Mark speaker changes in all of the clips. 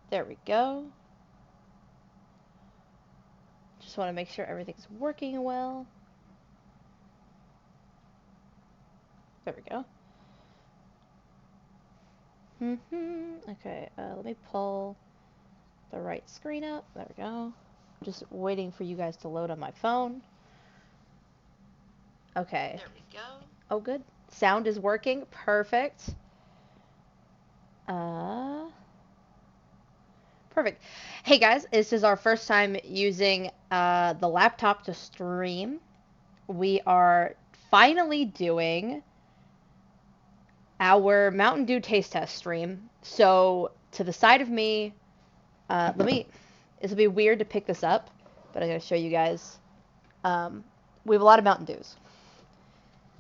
Speaker 1: There we go. Just want to make sure everything's working well. There we go. Okay, let me pull the right screen up. There we go. Just waiting for you guys to load on my phone. Okay.
Speaker 2: There we go.
Speaker 1: Oh, good. Sound is working. Perfect. Uh, Perfect. Hey guys, this is our first time using the laptop to stream. We are finally doing our Mountain Dew taste test stream. So to the side of me, this will be weird to pick this up, but I'm going to show you guys. We have a lot of Mountain Dews.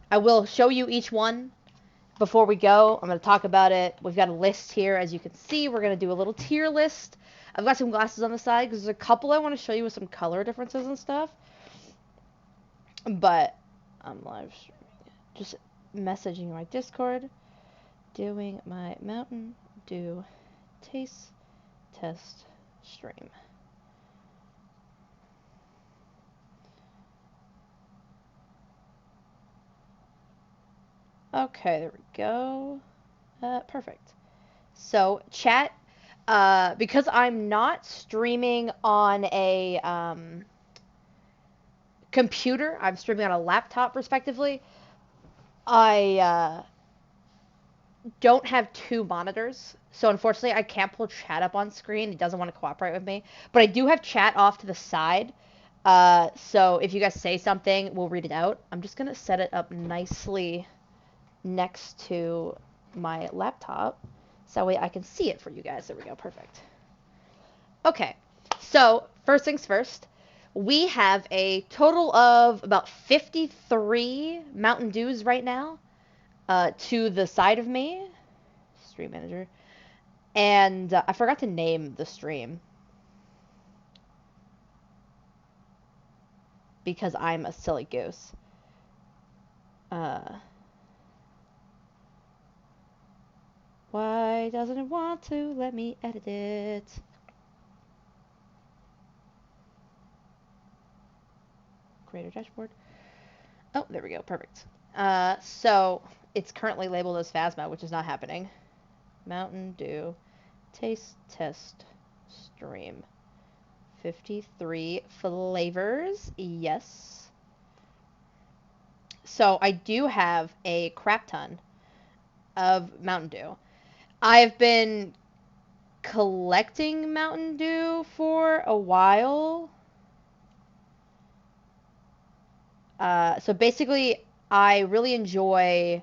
Speaker 1: I will show you each one before we go. I'm going to talk about it. We've got a list here. As you can see, we're going to do a little tier list. I've got some glasses on the side because there's a couple I want to show you with some color differences and stuff. But I'm live streaming. Just messaging my Discord. Doing my Mountain Dew taste test stream. Okay, there we go. Perfect. So, chat, because I'm not streaming on a computer, I'm streaming on a laptop, respectively. I don't have two monitors, so unfortunately, I can't pull chat up on screen. It doesn't want to cooperate with me. But I do have chat off to the side. So if you guys say something, we'll read it out. I'm just going to set it up nicely next to my laptop so that way I can see it for you guys. There we go. Perfect. Okay. So, first things first, we have a total of about 53 Mountain Dews right now to the side of me. Stream manager. And I forgot to name the stream because I'm a silly goose. Why doesn't it want to let me edit it? Creator dashboard. Oh, there we go. Perfect. So it's currently labeled as Phasma, which is not happening. Mountain Dew taste test stream. 53 flavors. Yes. So I do have a crap ton of Mountain Dew. I've been collecting Mountain Dew for a while. So basically, I really enjoy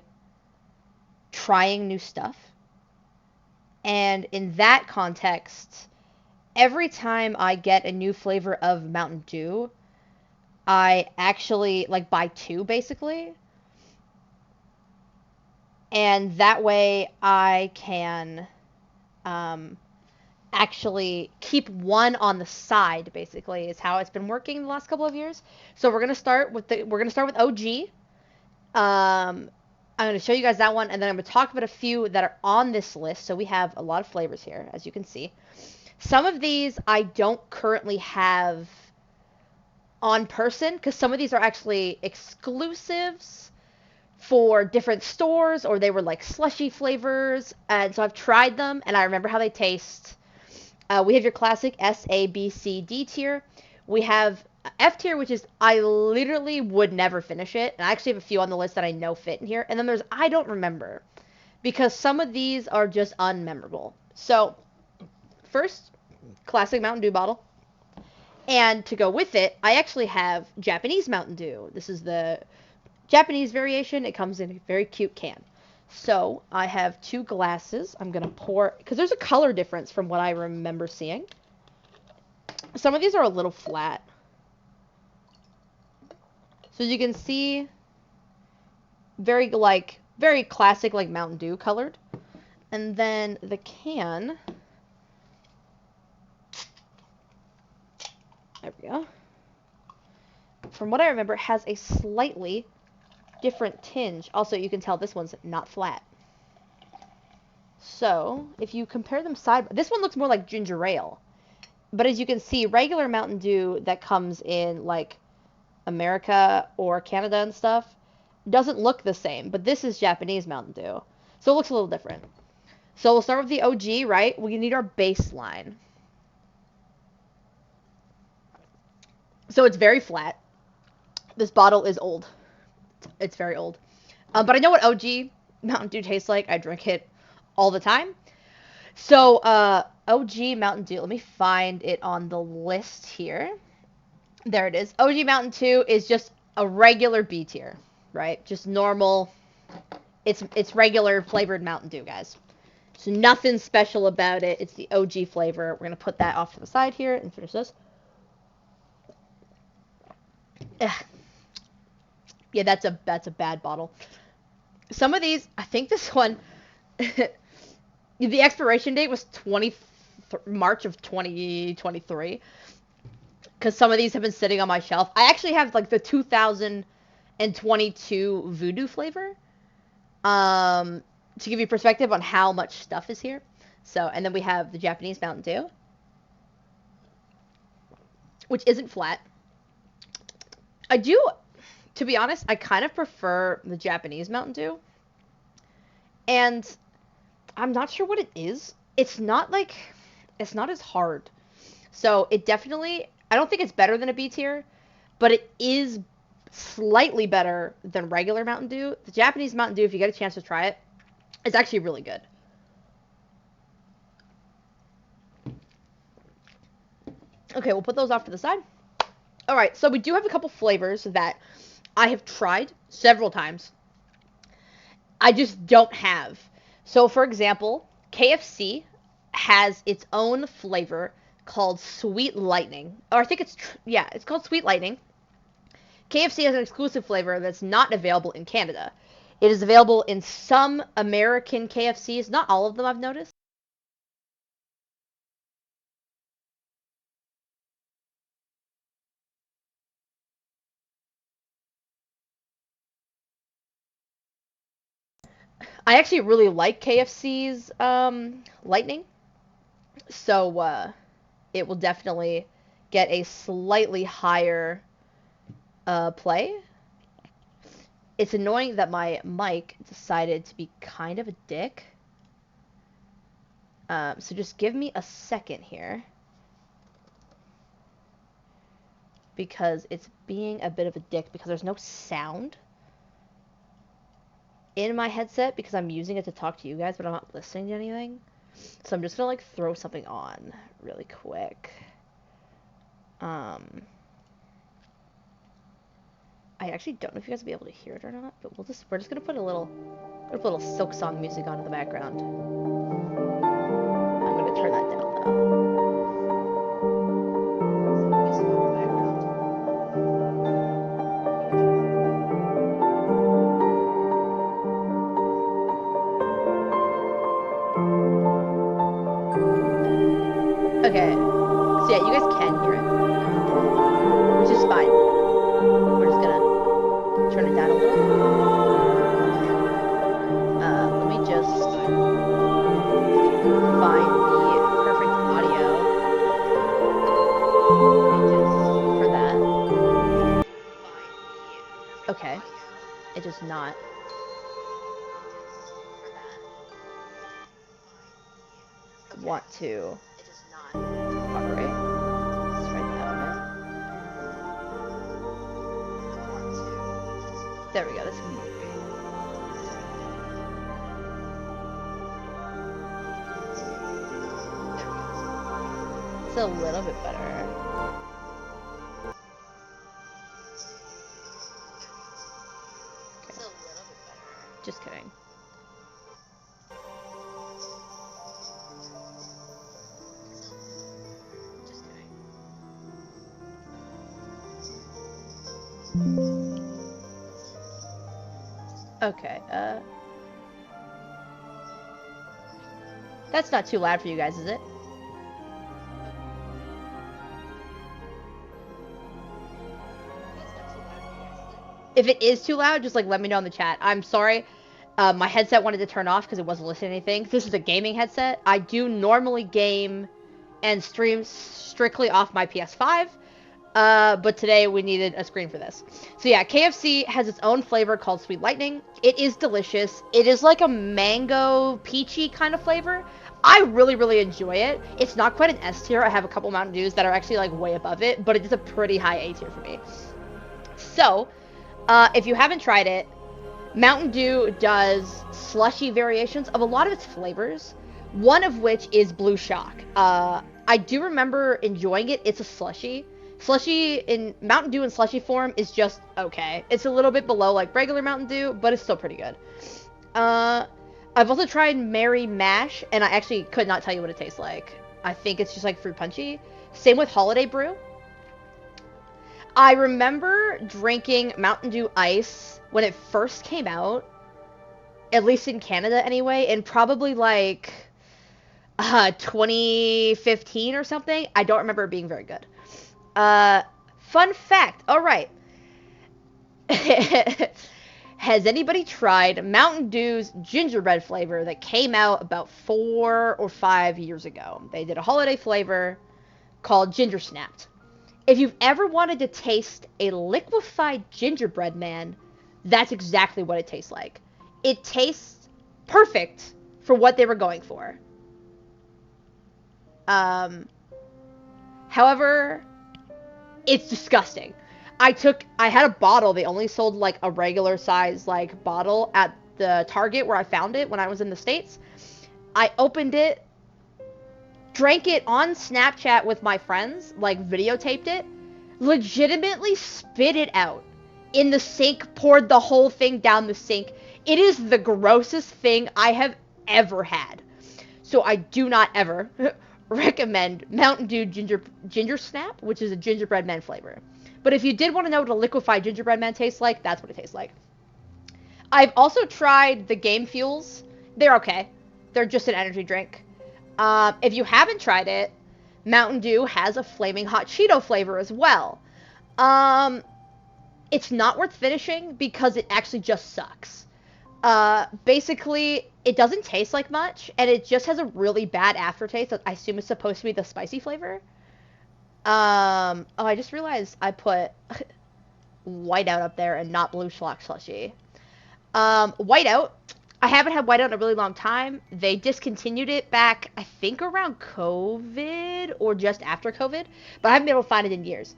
Speaker 1: trying new stuff. And in that context, every time I get a new flavor of Mountain Dew, I actually like buy two basically. And that way I can actually keep one on the side basically is how it's been working the last couple of years. So we're gonna start with OG. I'm going to show you guys that one, and then I'm going to talk about a few that are on this list. So we have a lot of flavors here, as you can see. Some of these I don't currently have on person, because some of these are actually exclusives for different stores, or they were like slushy flavors, and so I've tried them, and I remember how they taste. We have your classic S, A, B, C, D tier. We have F tier, which is I literally would never finish it. And I actually have a few on the list that I know fit in here. And then there's I don't remember. Because some of these are just unmemorable. So, first, classic Mountain Dew bottle. And to go with it, I actually have Japanese Mountain Dew. This is the Japanese variation. It comes in a very cute can. So, I have two glasses. I'm going to pour, because there's a color difference from what I remember seeing. Some of these are a little flat. So you can see very classic like Mountain Dew colored. And then the can, there we go. From what I remember, has a slightly different tinge. Also, you can tell this one's not flat. So, if you compare them side, this one looks more like ginger ale. But as you can see, regular Mountain Dew that comes in like America or Canada and stuff doesn't look the same. But this is Japanese Mountain Dew. So it looks a little different. So we'll start with the OG, right? We need our baseline. So it's very flat. This bottle is old. It's very old. But I know what OG Mountain Dew tastes like. I drink it all the time. So, OG Mountain Dew. Let me find it on the list here. There it is. OG Mountain Dew is just a regular B tier, right? Just normal. It's regular flavored Mountain Dew, guys. So nothing special about it. It's the OG flavor. We're gonna put that off to the side here and finish this. Ugh. Yeah, that's a bad bottle. Some of these, I think this one, the expiration date was March of 2023. Because some of these have been sitting on my shelf. I actually have like the 2022 Voodoo flavor. To give you perspective on how much stuff is here. So, and then we have the Japanese Mountain Dew, which isn't flat. I do, to be honest, I kind of prefer the Japanese Mountain Dew. And I'm not sure what it is. It's not as hard. So it definitely, I don't think it's better than a B tier, but it is slightly better than regular Mountain Dew. The Japanese Mountain Dew, if you get a chance to try it, is actually really good. Okay, we'll put those off to the side. All right, so we do have a couple flavors that I have tried several times. I just don't have. So, for example, KFC has its own flavor called Sweet Lightning. Or I think it's called Sweet Lightning. KFC has an exclusive flavor that's not available in Canada. It is available in some American KFCs, not all of them I've noticed. I actually really like KFC's Lightning, so it will definitely get a slightly higher play. It's annoying that my mic decided to be kind of a dick. So just give me a second here. Because it's being a bit of a dick because there's no sound in my headset because I'm using it to talk to you guys, but I'm not listening to anything. So I'm just gonna like throw something on really quick. I actually don't know if you guys will be able to hear it or not, but we're just gonna put a little Silk Song music on in the background. I'm gonna turn that down though. Okay, so yeah, you guys can hear it, which is fine. We're just gonna turn it down a little. Let me just find the perfect audio. For that. Okay, it does not. Want to. Alright. Let's try that one. There we go. That's it's a little bit better. Okay. Just kidding. Okay, that's not too loud for you guys, is it? If it is too loud, just like let me know in the chat. I'm sorry. My headset wanted to turn off because it wasn't listening to anything. This is a gaming headset. I do normally game and stream strictly off my PS5, but today we needed a screen for this. So yeah, KFC has its own flavor called Sweet Lightning. It is delicious. It is like a mango peachy kind of flavor. I really, really enjoy it. It's not quite an S tier. I have a couple Mountain Dews that are actually like way above it, but it is a pretty high A tier for me. So, if you haven't tried it, Mountain Dew does slushy variations of a lot of its flavors, one of which is Blue Shock. I do remember enjoying it. It's a slushy. Slushy in Mountain Dew in slushy form is just okay. It's a little bit below like regular Mountain Dew, but it's still pretty good. I've also tried Mary Mash, and I actually could not tell you what it tastes like. I think it's just like fruit punchy. Same with Holiday Brew. I remember drinking Mountain Dew Ice when it first came out, at least in Canada anyway, in probably like 2015 or something. I don't remember it being very good. Fun fact. All right. Has anybody tried Mountain Dew's gingerbread flavor that came out about 4 or 5 years ago? They did a holiday flavor called Ginger Snapped. If you've ever wanted to taste a liquefied gingerbread man, that's exactly what it tastes like. It tastes perfect for what they were going for. However, it's disgusting. I had a bottle. They only sold like a regular size like bottle at the Target where I found it when I was in the States. I opened it, drank it on Snapchat with my friends, like videotaped it, legitimately spit it out in the sink, poured the whole thing down the sink. It is the grossest thing I have ever had. So I do not ever recommend Mountain Dew Ginger Snap, which is a gingerbread man flavor. But if you did want to know what a liquefied gingerbread man tastes like, that's what it tastes like. I've also tried the Game Fuels. They're okay. They're just an energy drink. If you haven't tried it, Mountain Dew has a flaming hot Cheeto flavor as well. It's not worth finishing because it actually just sucks. Basically, it doesn't taste like much, and it just has a really bad aftertaste that I assume is supposed to be the spicy flavor. Oh, I just realized I put Whiteout up there and not Blue Shock Slushy. Whiteout, I haven't had Whiteout in a really long time. They discontinued it back, I think, around COVID or just after COVID, but I haven't been able to find it in years.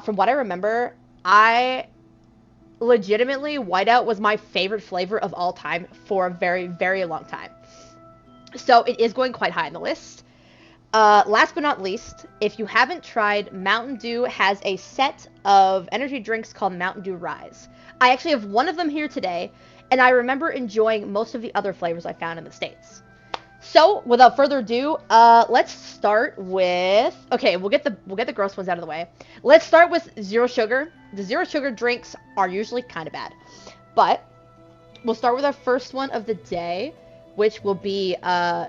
Speaker 1: From what I remember, legitimately, Whiteout was my favorite flavor of all time for a very, very long time. So it is going quite high on the list. Last but not least, if you haven't tried, Mountain Dew has a set of energy drinks called Mountain Dew Rise. I actually have one of them here today, and I remember enjoying most of the other flavors I found in the States. So, without further ado, let's start with... Okay, we'll get the gross ones out of the way. Let's start with zero sugar. The zero sugar drinks are usually kind of bad. But, we'll start with our first one of the day, which will be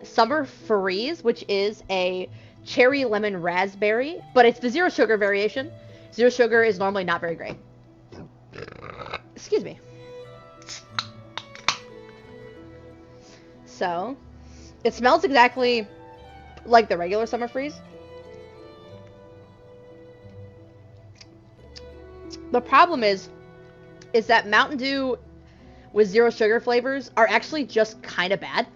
Speaker 1: Summer Freeze, which is a cherry lemon raspberry, but it's the zero sugar variation. Zero sugar is normally not very great. Excuse me. So, it smells exactly like the regular Summer Freeze. The problem is that Mountain Dew with zero sugar flavors are actually just kind of bad.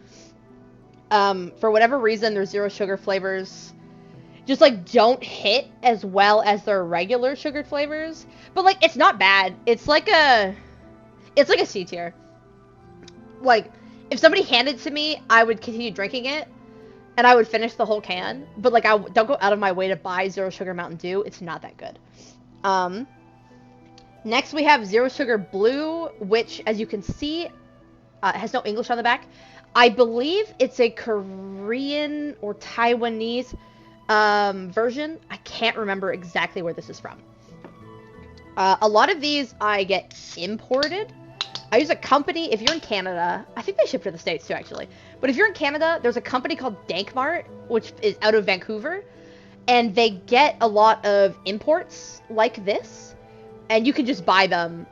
Speaker 1: For whatever reason, their zero sugar flavors just like don't hit as well as their regular sugared flavors. But like, it's not bad. It's like a C tier. Like, if somebody handed it to me, I would continue drinking it, and I would finish the whole can. But like, I don't go out of my way to buy zero sugar Mountain Dew. It's not that good. Next, we have Zero Sugar Blue, which, as you can see, has no English on the back. I believe it's a Korean or Taiwanese version. I can't remember exactly where this is from. A lot of these I get imported. I use a company, if you're in Canada, I think they ship to the States too, actually. But if you're in Canada, there's a company called Dankmart, which is out of Vancouver. And they get a lot of imports like this. And you can just buy them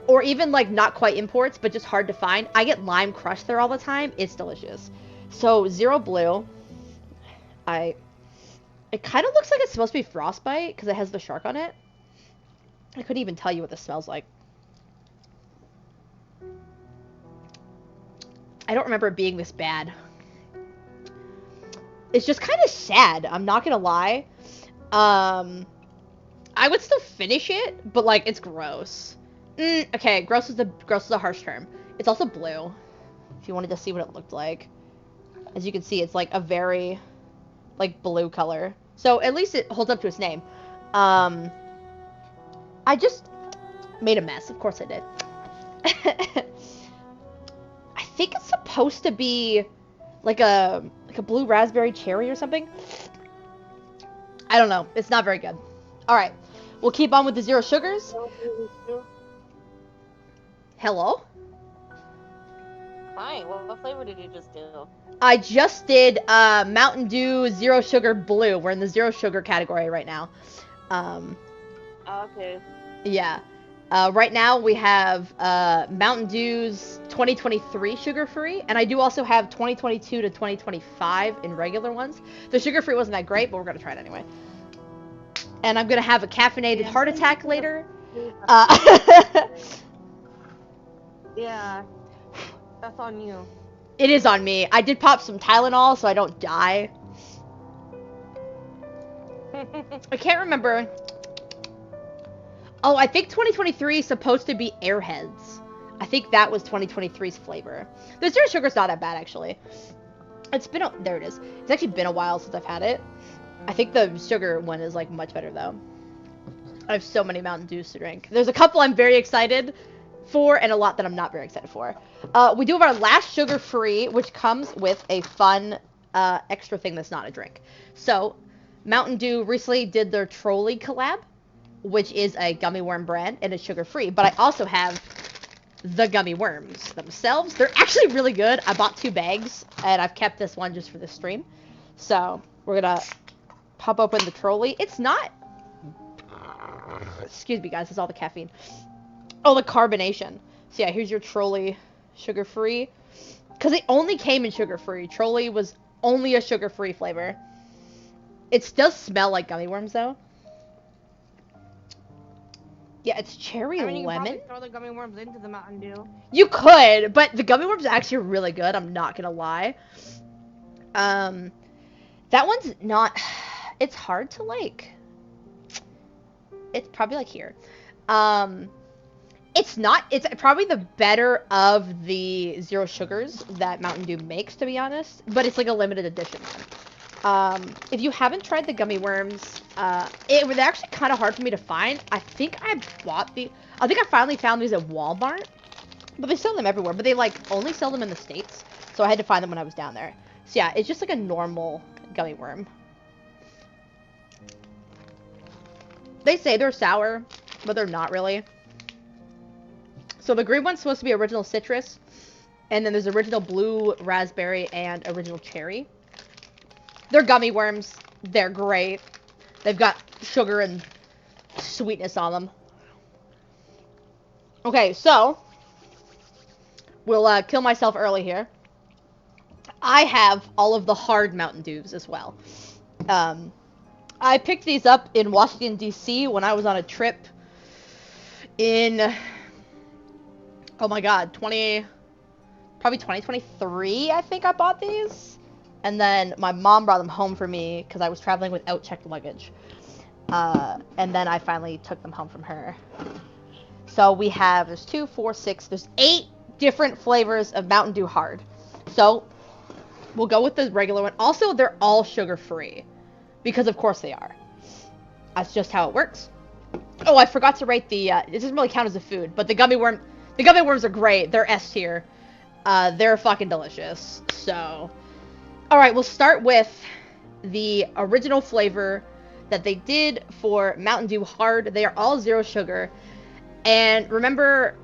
Speaker 1: or even like not quite imports, but just hard to find. I get lime crush there all the time. It's delicious. So Zero Blue, it kind of looks like it's supposed to be Frostbite because it has the shark on it. I couldn't even tell you what this smells like. I don't remember it being this bad. It's just kind of sad. I'm not gonna lie. I would still finish it, but like it's gross. Okay, gross is a harsh term. It's also blue. If you wanted to see what it looked like, as you can see, it's like a very like blue color. So at least it holds up to its name. I just made a mess. Of course I did. I think it's supposed to be like a blue raspberry cherry or something. I don't know. It's not very good. All right, we'll keep on with the zero sugars. Hello?
Speaker 2: Hi, what flavor did you just do?
Speaker 1: I just did Mountain Dew Zero Sugar Blue. We're in the zero sugar category right now.
Speaker 2: Okay.
Speaker 1: Yeah. Right now we have Mountain Dew's 2023 sugar-free, and I do also have 2022 to 2025 in regular ones. The sugar-free wasn't that great, but we're going to try it anyway. And I'm going to have a caffeinated heart attack later.
Speaker 2: Yeah, that's on you.
Speaker 1: It is on me. I did pop some Tylenol so I don't die. I can't remember. Oh, I think 2023 is supposed to be Airheads. I think that was 2023's flavor. The zero sugar's not that bad, actually. It's been there it is. It's actually been a while since I've had it. I think the sugar one is, like, much better, though. I have so many Mountain Dews to drink. There's a couple I'm very excited for, and a lot that I'm not very excited for. We do have our last sugar-free, which comes with a fun extra thing that's not a drink. So, Mountain Dew recently did their Trolley collab, which is a gummy worm brand, and it's sugar-free. But I also have the gummy worms themselves. They're actually really good. I bought 2 bags, and I've kept this one just for this stream. So, we're gonna pop open the Trolley. It's not... Excuse me, guys. It's all the caffeine. Oh, the carbonation. So, yeah, here's your Trolley sugar-free. Because it only came in sugar-free. Trolley was only a sugar-free flavor. It does smell like gummy worms, though. Yeah, it's cherry lemon.
Speaker 2: You could probably throw the gummy worms into the Mountain Dew.
Speaker 1: You could, but the gummy worms are actually really good. I'm not gonna lie. That one's not... It's hard to, like... It's probably, like, here. It's not... It's probably the better of the zero sugars that Mountain Dew makes, to be honest. But it's, like, a limited edition one. If you haven't tried the gummy worms, it was actually kind of hard for me to find. I think I finally found these at Walmart. But they sell them everywhere. But they, like, only sell them in the States. So I had to find them when I was down there. So, yeah, it's just, like, a normal gummy worm. They say they're sour, but they're not really. So the green one's supposed to be original citrus. And then there's original blue raspberry and original cherry. They're gummy worms. They're great. They've got sugar and sweetness on them. Okay, so we'll kill myself early here. I have all of the hard Mountain Dews as well. I picked these up in Washington, D.C. when I was on a trip in, oh my god, probably 2023, I think I bought these. And then my mom brought them home for me because I was traveling without checked luggage. And then I finally took them home from her. So we have, there's 2, 4, 6, there's 8 different flavors of Mountain Dew Hard. So we'll go with the regular one. Also, they're all sugar-free. Because of course they are. That's just how it works. Oh, I forgot to rate the, it doesn't really count as a food, but the gummy worms are great. They're S tier. They're fucking delicious. So, alright, we'll start with the original flavor that they did for Mountain Dew Hard. They are all zero sugar. And remember,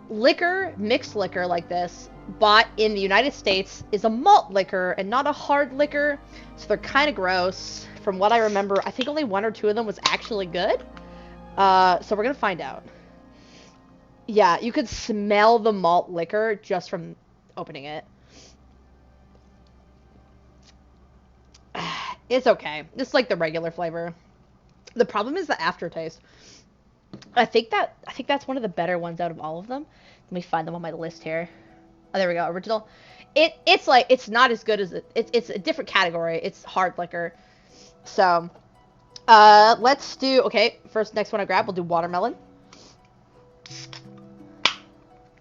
Speaker 1: liquor, mixed liquor like this, bought in the United States is a malt liquor and not a hard liquor. So they're kind of gross. From what I remember, I think only 1 or 2 of them was actually good. So we're going to find out. Yeah, you could smell the malt liquor just from opening it. It's okay. It's like the regular flavor. The problem is the aftertaste. I think that's one of the better ones out of all of them. Let me find them on my list here. Oh, there we go. Original. It's like it's not as good as it's a different category. It's hard liquor. So, let's do okay. First, next one I grab, we'll do watermelon.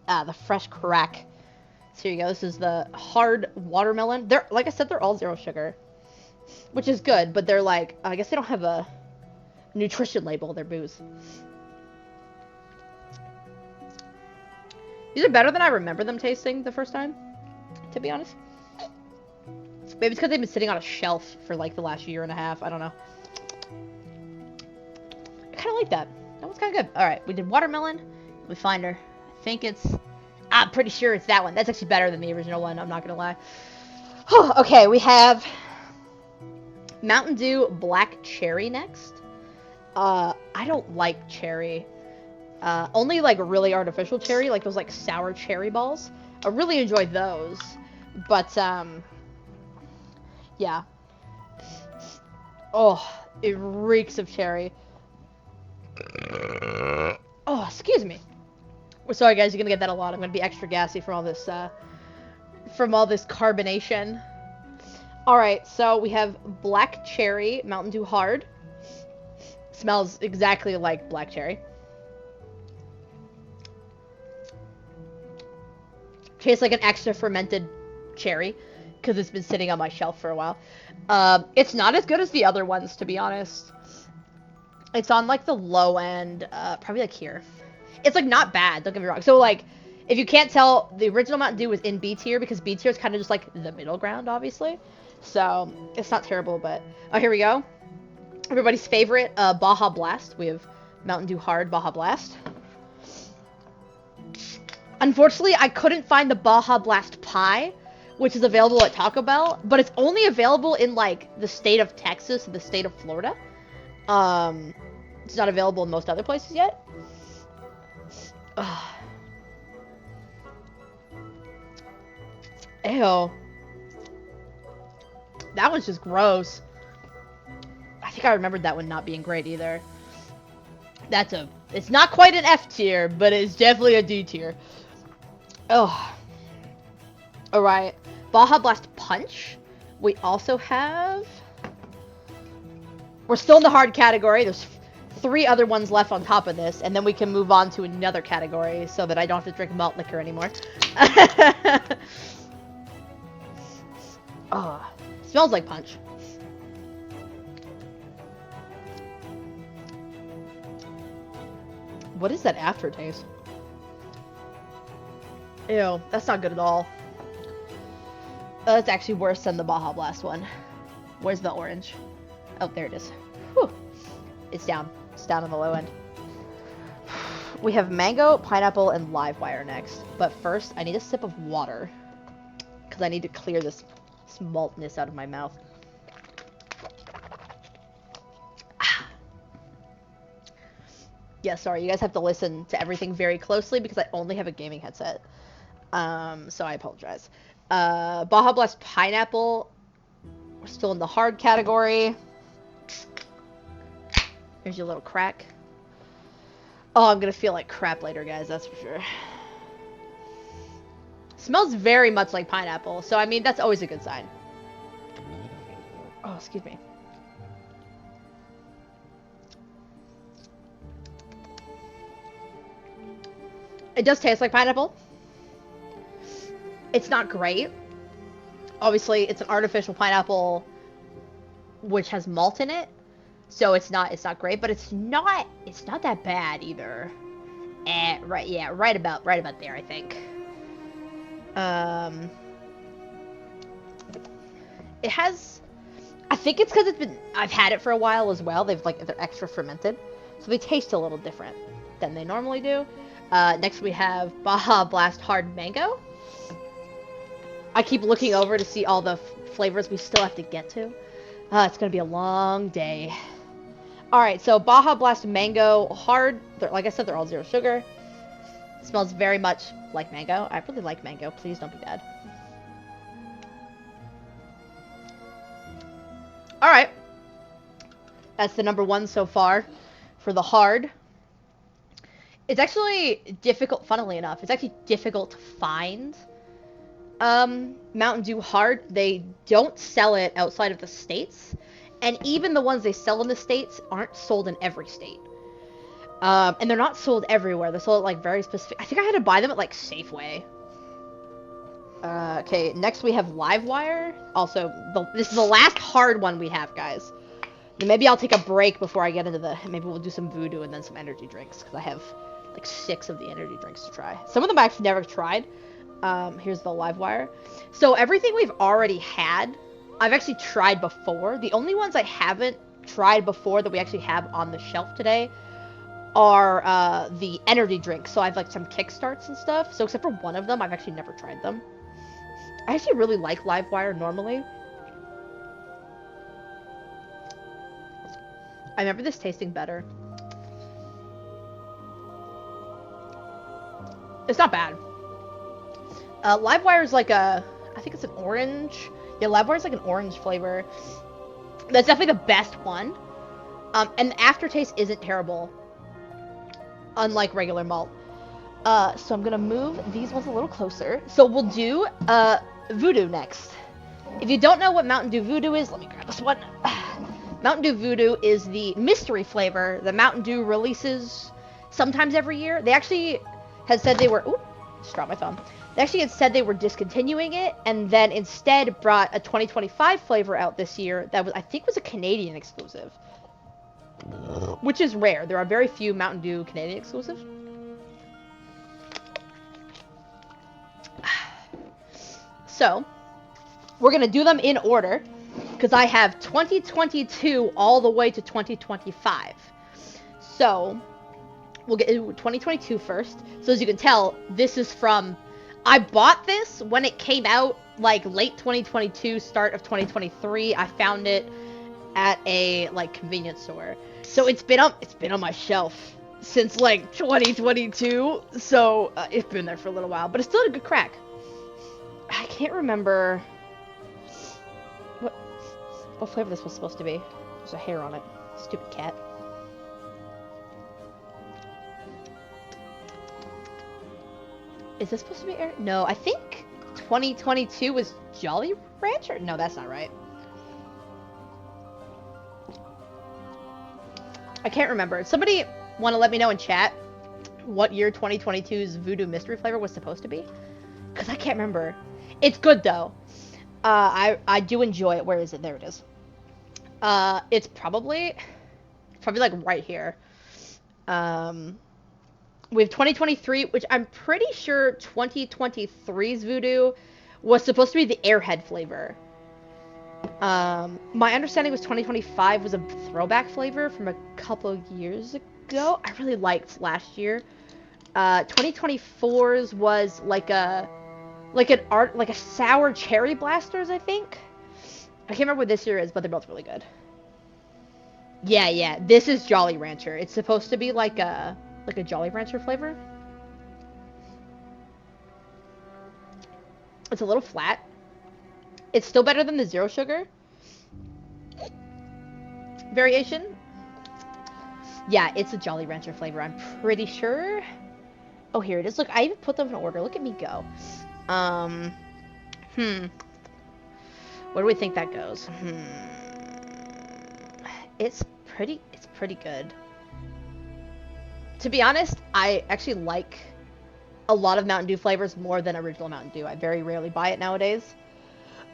Speaker 1: The fresh crack. So here you go. This is the hard watermelon. They're like I said, they're all 0 sugar, which is good. But they're like I guess they don't have a nutrition label. They're booze. These are better than I remember them tasting the first time, to be honest. Maybe it's because they've been sitting on a shelf for like the last year and a half. I don't know. I kind of like that. That one's kind of good. All right, we did watermelon. Let me find her. I think it's... I'm pretty sure it's that one. That's actually better than the original one. I'm not going to lie. Okay, we have Mountain Dew Black Cherry next. I don't like cherry. Only like really artificial cherry, like those like sour cherry balls. I really enjoy those, but yeah. Oh, it reeks of cherry. Oh, excuse me. We're sorry, guys. You're gonna get that a lot. I'm gonna be extra gassy from all this carbonation. All right, so we have Black Cherry Mountain Dew Hard. Smells exactly like black cherry. Tastes like an extra fermented cherry because it's been sitting on my shelf for a while. It's not as good as the other ones, to be honest. It's on like the low end, probably like here. It's like not bad, don't get me wrong. So like, if you can't tell, the original Mountain Dew was in B tier because B tier is kind of just like the middle ground, obviously. So it's not terrible, but oh, here we go. Everybody's favorite, Baja Blast. We have Mountain Dew Hard Baja Blast. Unfortunately, I couldn't find the Baja Blast Pie, which is available at Taco Bell, but it's only available in, like, the state of Texas and the state of Florida. It's not available in most other places yet. Ugh. Ew. That one's just gross. I think I remembered that one not being great either. It's not quite an F tier, but it's definitely a D tier. Oh. Alright. Baja Blast Punch. We also have... We're still in the hard category. There's 3 other ones left on top of this, and then we can move on to another category so that I don't have to drink malt liquor anymore. Oh. Smells like punch. What is that aftertaste? Ew, that's not good at all. That's actually worse than the Baja Blast one. Where's the orange? Oh, there it is. Whew. It's down. It's down on the low end. We have mango, pineapple, and live wire next. But first, I need a sip of water. Because I need to clear this maltness out of my mouth. Yeah, sorry, you guys have to listen to everything very closely because I only have a gaming headset. So I apologize. Baja Blast Pineapple. We're still in the hard category. Here's your little crack. Oh, I'm gonna feel like crap later, guys, that's for sure. Smells very much like pineapple, so I mean, that's always a good sign. Oh, excuse me. It does taste like pineapple. It's not great. Obviously, it's an artificial pineapple which has malt in it. So it's not great, but it's not that bad either. Right, yeah, right about there, I think. It has, I think it's because I've had it for a while as well. They're extra fermented, so they taste a little different than they normally do. Next we have Baja Blast Hard Mango. I keep looking over to see all the flavors we still have to get to. It's gonna be a long day. Alright, so Baja Blast Mango Hard. Like I said, they're all 0 sugar. Smells very much like mango. I really like mango. Please don't be bad. Alright. That's the number 1 so far for the hard. It's actually difficult, funnily enough, it's actually difficult to find Mountain Dew hard. They don't sell it outside of the States. And even the ones they sell in the States aren't sold in every state. And they're not sold everywhere. They're sold at, like, very specific... I think I had to buy them at, like, Safeway. Okay, next we have Livewire. Also, this is the last hard one we have, guys. And maybe I'll take a break before I get into the... Maybe we'll do some Voodoo and then some energy drinks. Because I have, like, 6 of the energy drinks to try. Some of them I've never tried. Here's the Livewire. So everything we've already had, I've actually tried before. The only ones I haven't tried before that we actually have on the shelf today are the energy drinks. So I have, like, some Kickstarts and stuff. So except for one of them, I've actually never tried them. I actually really like Livewire normally. I remember this tasting better. It's not bad. Livewire is like a... I think it's an orange. Yeah, Livewire is like an orange flavor. That's definitely the best one. And the aftertaste isn't terrible. Unlike regular malt. So I'm gonna move these ones a little closer. So we'll do Voodoo next. If you don't know what Mountain Dew Voodoo is, let me grab this one. Mountain Dew Voodoo is the mystery flavor that Mountain Dew releases sometimes every year. They actually had said they were... Ooh, just dropped my phone. They actually had said they were discontinuing it, and then instead brought a 2025 flavor out this year that was, I think, was a Canadian exclusive. Which is rare. There are very few Mountain Dew Canadian exclusives. So, we're going to do them in order, because I have 2022 all the way to 2025. So, we'll get into 2022 first. So, as you can tell, this is from... I bought this when it came out, like, late 2022, start of 2023. I found it at a, like, convenience store. So, it's been on my shelf since, like, 2022. So, it's been there for a little while. But it's still a good crack. I can't remember... What flavor this was supposed to be? There's a hair on it. Stupid cat. Is this supposed to be air? No, I think 2022 was Jolly Rancher? No, that's not right. I can't remember. Somebody want to let me know in chat what year 2022's Voodoo Mystery flavor was supposed to be? Because I can't remember. It's good, though. I do enjoy it. Where is it? There it is. It's probably like right here. We have 2023, which I'm pretty sure 2023's Voodoo was supposed to be the Airhead flavor. My understanding was 2025 was a throwback flavor from a couple of years ago. I really liked last year. 2024's was like a sour cherry blasters, I think. I can't remember what this year is, but they're both really good. Yeah, this is Jolly Rancher. It's supposed to be like a Jolly Rancher flavor. It's a little flat. It's still better than the zero sugar variation. Yeah, it's a Jolly Rancher flavor, I'm pretty sure. Oh, here it is. Look, I even put them in order. Look at me go. Where do we think that goes? It's pretty good. To be honest, I actually like a lot of Mountain Dew flavors more than original Mountain Dew. I very rarely buy it nowadays.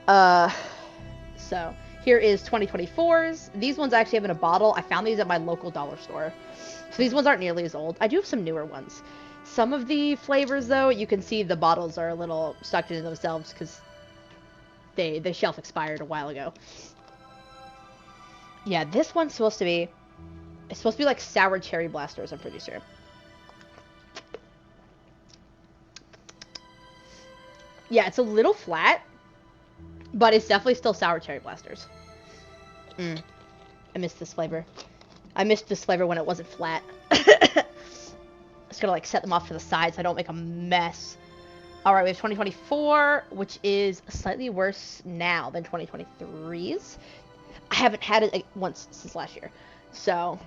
Speaker 1: So here is 2024's. These ones I actually have in a bottle. I found these at my local dollar store. So these ones aren't nearly as old. I do have some newer ones. Some of the flavors, though, you can see the bottles are a little stuck into themselves because they shelf expired a while ago. Yeah, this one's supposed to be... It's supposed to be like sour cherry blasters, I'm pretty sure. Yeah, it's a little flat, but it's definitely still sour cherry blasters. I missed this flavor. I missed this flavor when it wasn't flat. Just gonna like set them off to the side so I don't make a mess. All right, we have 2024, which is slightly worse now than 2023's. I haven't had it once since last year. So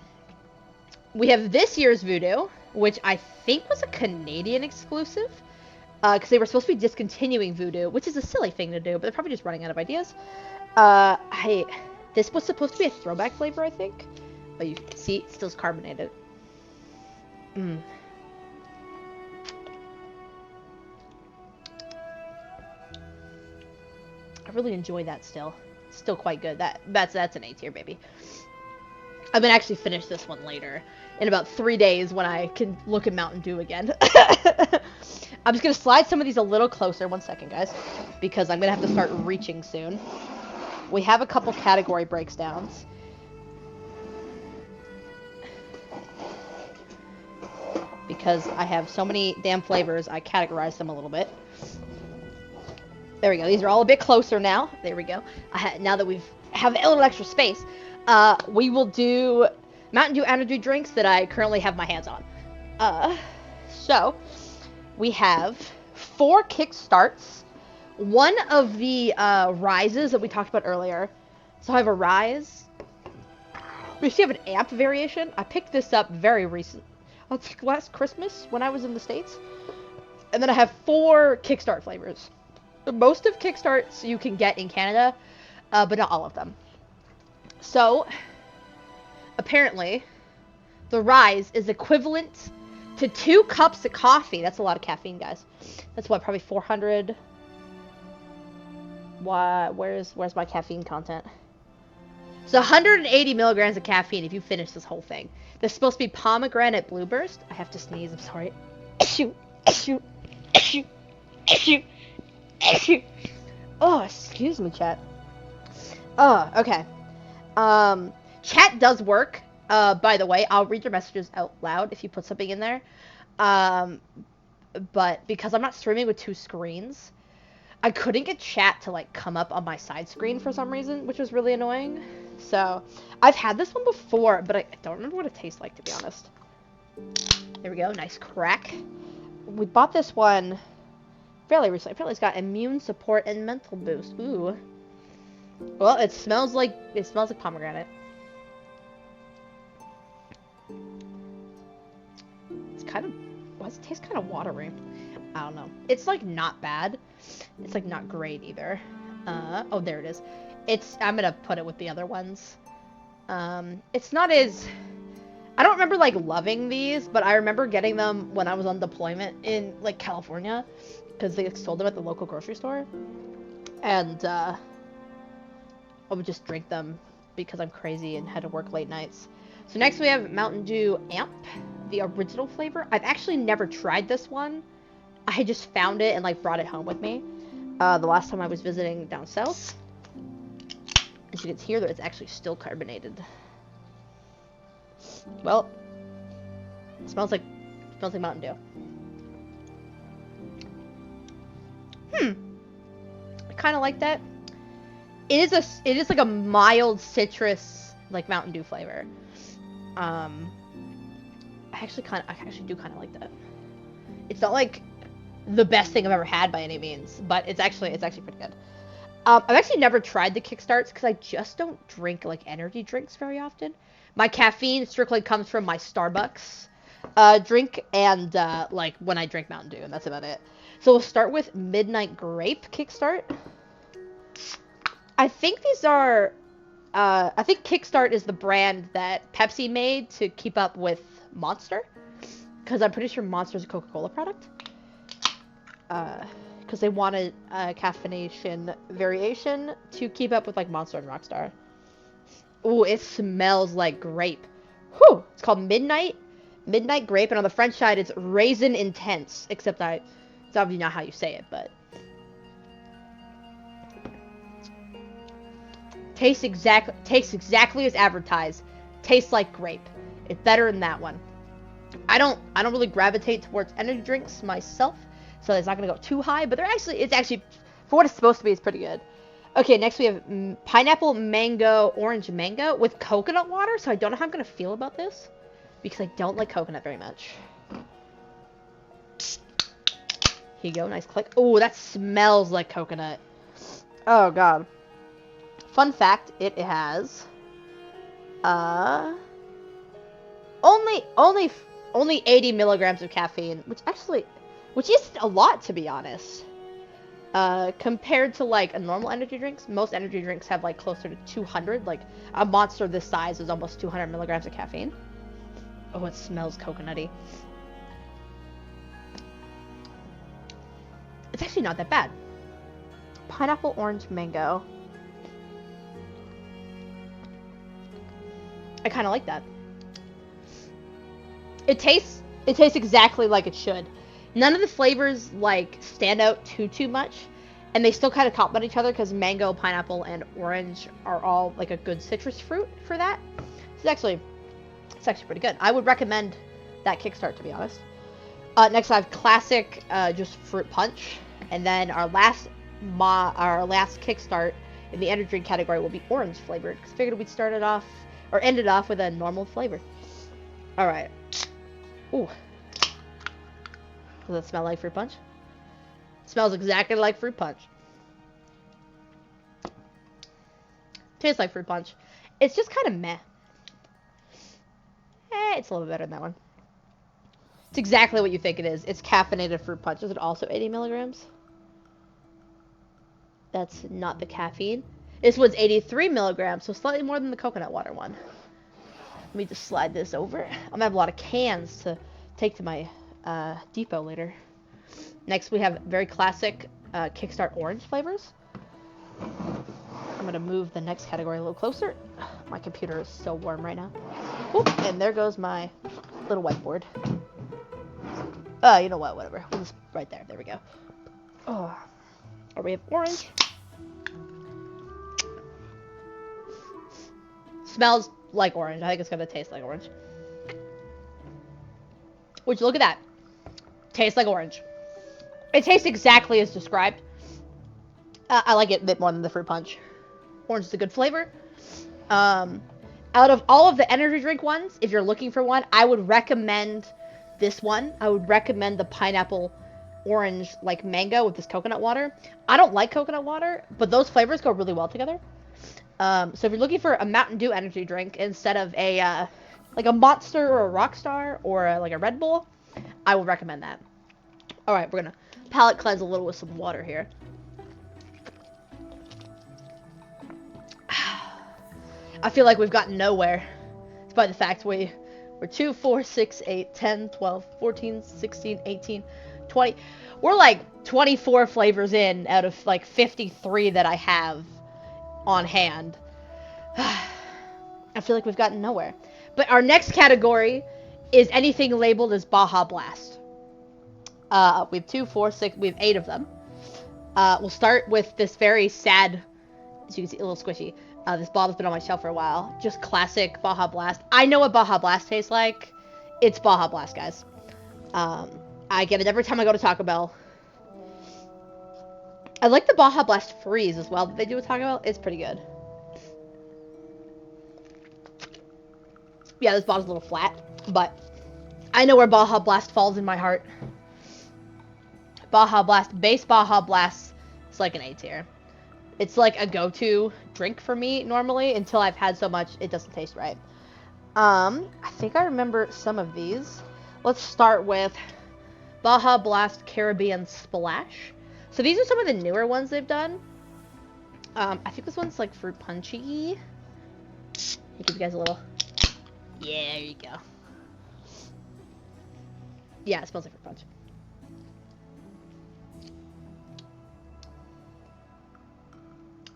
Speaker 1: we have this year's Voodoo, which I think was a Canadian exclusive, because they were supposed to be discontinuing Voodoo, which is a silly thing to do, but they're probably just running out of ideas. This was supposed to be a throwback flavor, I think. But you see, it still's carbonated. I really enjoy that still. It's still quite good. That's an A tier, baby. I'm gonna actually finish this one later, in about 3 days when I can look at Mountain Dew again. I'm just gonna slide some of these a little closer. 1 second, guys, because I'm gonna have to start reaching soon. We have a couple category breakdowns. Because I have so many damn flavors, I categorize them a little bit. There we go. These are all a bit closer now. There we go. Now that we have a little extra space, we will do Mountain Dew energy drinks that I currently have my hands on. So we have 4 kickstarts. One of the rises that we talked about earlier. So I have a rise. We actually have an amp variation. I picked this up very recent. I think last Christmas when I was in the States. And then I have 4 kickstart flavors. Most of kickstarts you can get in Canada, but not all of them. So apparently the rise is equivalent to 2 cups of coffee. That's a lot of caffeine, guys. That's what, probably 400. Why? Where's my caffeine content? So 180 milligrams of caffeine if you finish this whole thing. This is supposed to be pomegranate blueburst. I have to sneeze. I'm sorry. Oh, excuse me, chat. Oh, okay. Chat does work. By the way, I'll read your messages out loud if you put something in there. But because I'm not streaming with 2 screens, I couldn't get chat to like come up on my side screen for some reason, which was really annoying. So I've had this one before, but I don't remember what it tastes like, to be honest. There we go. Nice crack. We bought this one fairly recently. Apparently it's got immune support and mental boost. Ooh. Well, it smells like pomegranate. It's kind of, why does it taste kind of watery? I don't know. It's like not bad. It's like not great either. Oh, there it is. I'm gonna put it with the other ones. It's not as, I don't remember like loving these, but I remember getting them when I was on deployment in like California, because they sold them at the local grocery store, and I would just drink them because I'm crazy and had to work late nights. So next we have Mountain Dew Amp, the original flavor. I've actually never tried this one. I just found it and like brought it home with me the last time I was visiting down south. As you can hear, that it's actually still carbonated. Well, it smells like Mountain Dew. I kind of like that. It is like a mild citrus like Mountain Dew flavor. I actually do kind of like that. It's not like the best thing I've ever had by any means, but it's actually pretty good. I've actually never tried the kickstarts because I just don't drink like energy drinks very often. My caffeine strictly comes from my Starbucks drink and like when I drink Mountain Dew, and that's about it. So we'll start with Midnight Grape Kickstart. I think these are, I think Kickstart is the brand that Pepsi made to keep up with Monster, because I'm pretty sure Monster is a Coca-Cola product. Because they wanted a caffeination variation to keep up with like Monster and Rockstar. Ooh, it smells like grape. Whew! It's called Midnight Grape, and on the French side it's Raisin Intense. Except it's obviously not how you say it, but tastes exactly as advertised. Tastes like grape. It's better than that one. I don't really gravitate towards energy drinks myself, so it's not gonna go too high. But it's actually for what it's supposed to be, it's pretty good. Okay, next we have pineapple mango, orange mango with coconut water. So I don't know how I'm gonna feel about this because I don't like coconut very much. Here you go, nice click. Oh, that smells like coconut. Oh god. Fun fact, it has only 80 milligrams of caffeine, which is a lot, to be honest. Compared to like a normal energy drinks, most energy drinks have like closer to 200. Like a Monster this size is almost 200 milligrams of caffeine. Oh, it smells coconutty. It's actually not that bad. Pineapple, orange, mango. I kind of like that. It tastes exactly like it should. None of the flavors like stand out too much, and they still kind of complement each other because mango, pineapple, and orange are all like a good citrus fruit for that. It's actually pretty good. I would recommend that Kickstart, to be honest. Next I have classic, just fruit punch, and then our last Kickstart in the energy drink category will be orange flavored, because I figured we'd start it off or end it off with a normal flavor. All right. Ooh. Does it smell like fruit punch? It smells exactly like fruit punch. Tastes like fruit punch. It's just kind of meh. It's a little bit better than that one. It's exactly what you think it is. It's caffeinated fruit punch. Is it also 80 milligrams? That's not the caffeine. This one's 83 milligrams, so slightly more than the coconut water one. Let me just slide this over. I'm gonna have a lot of cans to take to my depot later. Next, we have very classic Kickstart orange flavors. I'm gonna move the next category a little closer. My computer is so warm right now. Oop, and there goes my little whiteboard. You know what? Whatever. We'll just right there. There we go. Oh, or we have orange. Smells like orange. I think it's gonna taste like orange. Which, look at that. Tastes like orange. It tastes exactly as described. I like it a bit more than the fruit punch. Orange is a good flavor. Out of all of the energy drink ones, if you're looking for one, I would recommend this one. I would recommend the pineapple orange, like mango with this coconut water. I don't like coconut water, but those flavors go really well together. So if you're looking for a Mountain Dew energy drink instead of a like a Monster or a Rockstar or like a Red Bull, I would recommend that. All right, we're gonna palate cleanse a little with some water here. I feel like we've gotten nowhere, despite the fact we're 2, 4, 6, 8, 10, 12, 14, 16, 18, 20. We're like 24 flavors in out of like 53 that I have on hand. I feel like we've gotten nowhere. But our next category is anything labeled as Baja Blast. We have 2, 4, 6, we have 8 of them. We'll start with this very sad, as you can see, a little squishy. This bottle's been on my shelf for a while. Just classic Baja Blast. I know what Baja Blast tastes like. It's Baja Blast, guys. I get it every time I go to Taco Bell. I like the Baja Blast Freeze as well that they do with Taco Bell. It's pretty good. Yeah, this bottle's a little flat, but I know where Baja Blast falls in my heart. Baja Blast, base Baja Blast, it's like an A tier. It's like a go-to drink for me normally until I've had so much it doesn't taste right. I think I remember some of these. Let's start with Baja Blast Caribbean Splash. So these are some of the newer ones they've done. I think this one's like fruit punchy. I'll give you guys a little. Yeah, there you go. Yeah, it smells like fruit punch.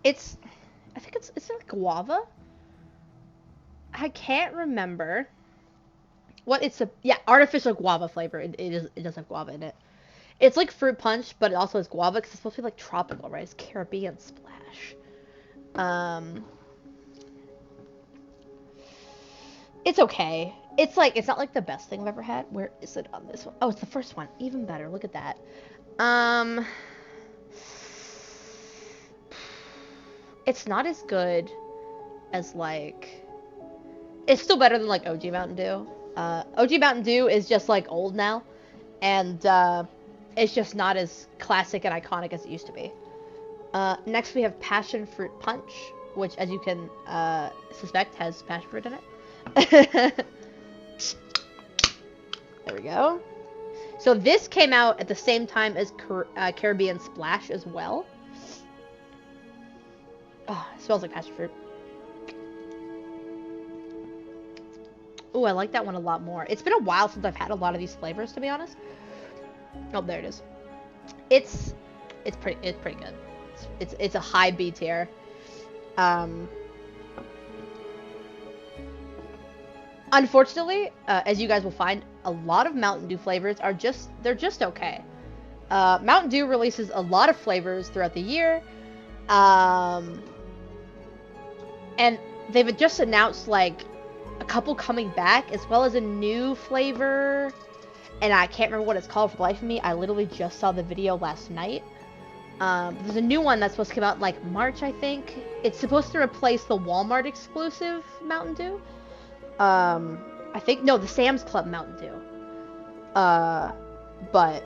Speaker 1: I think it's like guava. I can't remember what it's artificial guava flavor. It does have guava in it. It's like fruit punch, but it also has guava because it's supposed to be like tropical, right? It's Caribbean Splash. It's okay. It's not like the best thing I've ever had. Where is it on this one? Oh, it's the first one. Even better. Look at that. It's not as good as like. It's still better than like OG Mountain Dew. OG Mountain Dew is just like old now, and it's just not as classic and iconic as it used to be. Next we have passion fruit punch, which, as you can suspect, has passion fruit in it. There we go. So this came out at the same time as Caribbean Splash as well. Oh, it smells like passion fruit. Ooh, I like that one a lot more. It's been a while since I've had a lot of these flavors, to be honest. Oh, there it is. It's pretty good. It's a high B tier. Unfortunately, as you guys will find, a lot of Mountain Dew flavors they're just okay. Mountain Dew releases a lot of flavors throughout the year. And they've just announced like a couple coming back, as well as a new flavor, and I can't remember what it's called for the life of me. I literally just saw the video last night. There's a new one that's supposed to come out like March, I think. It's supposed to replace the Walmart exclusive Mountain Dew. I think, no, the Sam's Club Mountain Dew. But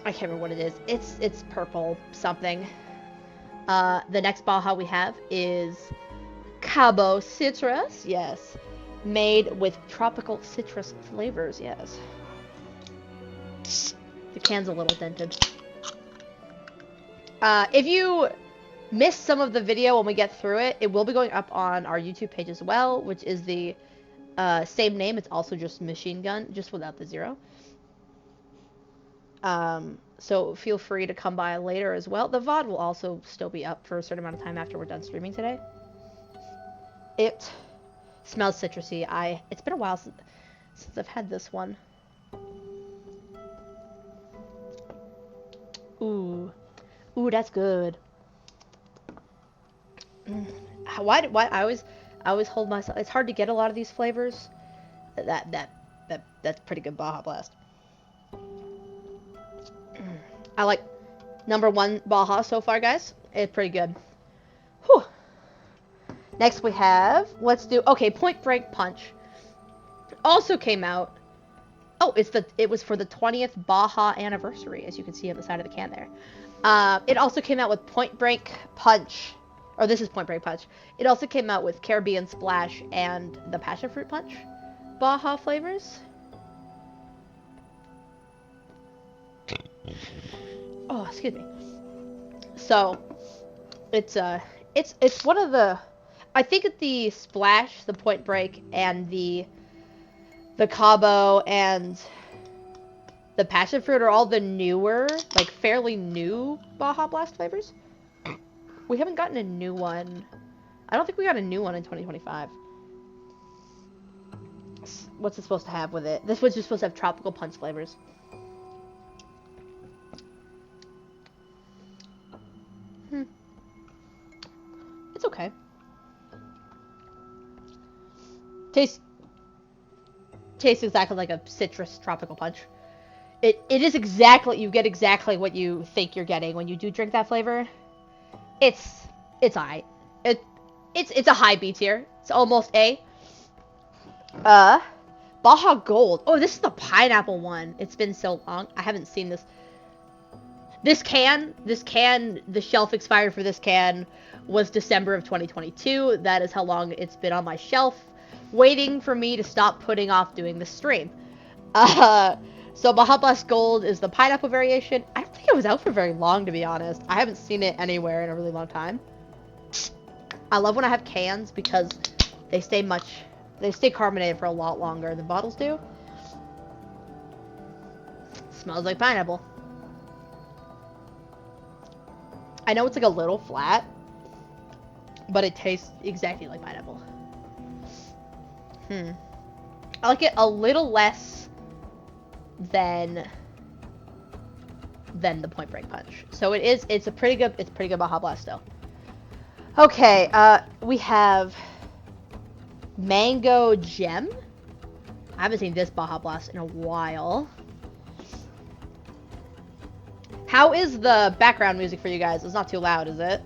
Speaker 1: I can't remember what it is. It's purple something. The next Baja we have is Cabo Citrus, yes. Made with tropical citrus flavors, yes. The can's a little dented. If you missed some of the video when we get through it, it will be going up on our YouTube page as well, which is the same name. It's also just Machine Gun, just without the 0. So feel free to come by later as well. The VOD will also still be up for a certain amount of time after we're done streaming today. It smells citrusy. It's been a while since I've had this one. Ooh, that's good. Why I always hold myself. It's hard to get a lot of these flavors. That's pretty good Baja Blast. I like number 1 Baja so far, guys. It's pretty good. Whew. Next we have, Point Break Punch. Also came out. Oh, it was for the 20th Baja anniversary, as you can see on the side of the can there. It also came out with Point Break Punch. Or this is Point Break Punch. It also came out with Caribbean Splash and the Passion Fruit Punch Baja flavors. Oh, excuse me. So, it's one of the, I think the Splash, the Point Break, and the Cabo and the Passion Fruit are all the newer, like fairly new Baja Blast flavors. We haven't gotten a new one. I don't think we got a new one in 2025. What's it supposed to have with it? This was just supposed to have tropical punch flavors. It's okay. Tastes exactly like a citrus tropical punch. It is exactly, you get exactly what you think you're getting when you do drink that flavor. It's alright. It's a high B tier. It's almost A. Baja Gold. Oh, this is the pineapple one. It's been so long. I haven't seen this. This can, the shelf expired for this can was December of 2022. That is how long it's been on my shelf, waiting for me to stop putting off doing the stream. So Baja Blast Gold is the pineapple variation. I don't think it was out for very long, to be honest. I haven't seen it anywhere in a really long time. I love when I have cans because they stay carbonated for a lot longer than bottles do. Smells like pineapple. I know it's like a little flat, but it tastes exactly like pineapple. I like it a little less than the Point Break Punch. So it's pretty good Baja Blast still. Okay, we have Mango Gem. I haven't seen this Baja Blast in a while. How is the background music for you guys? It's not too loud, is it?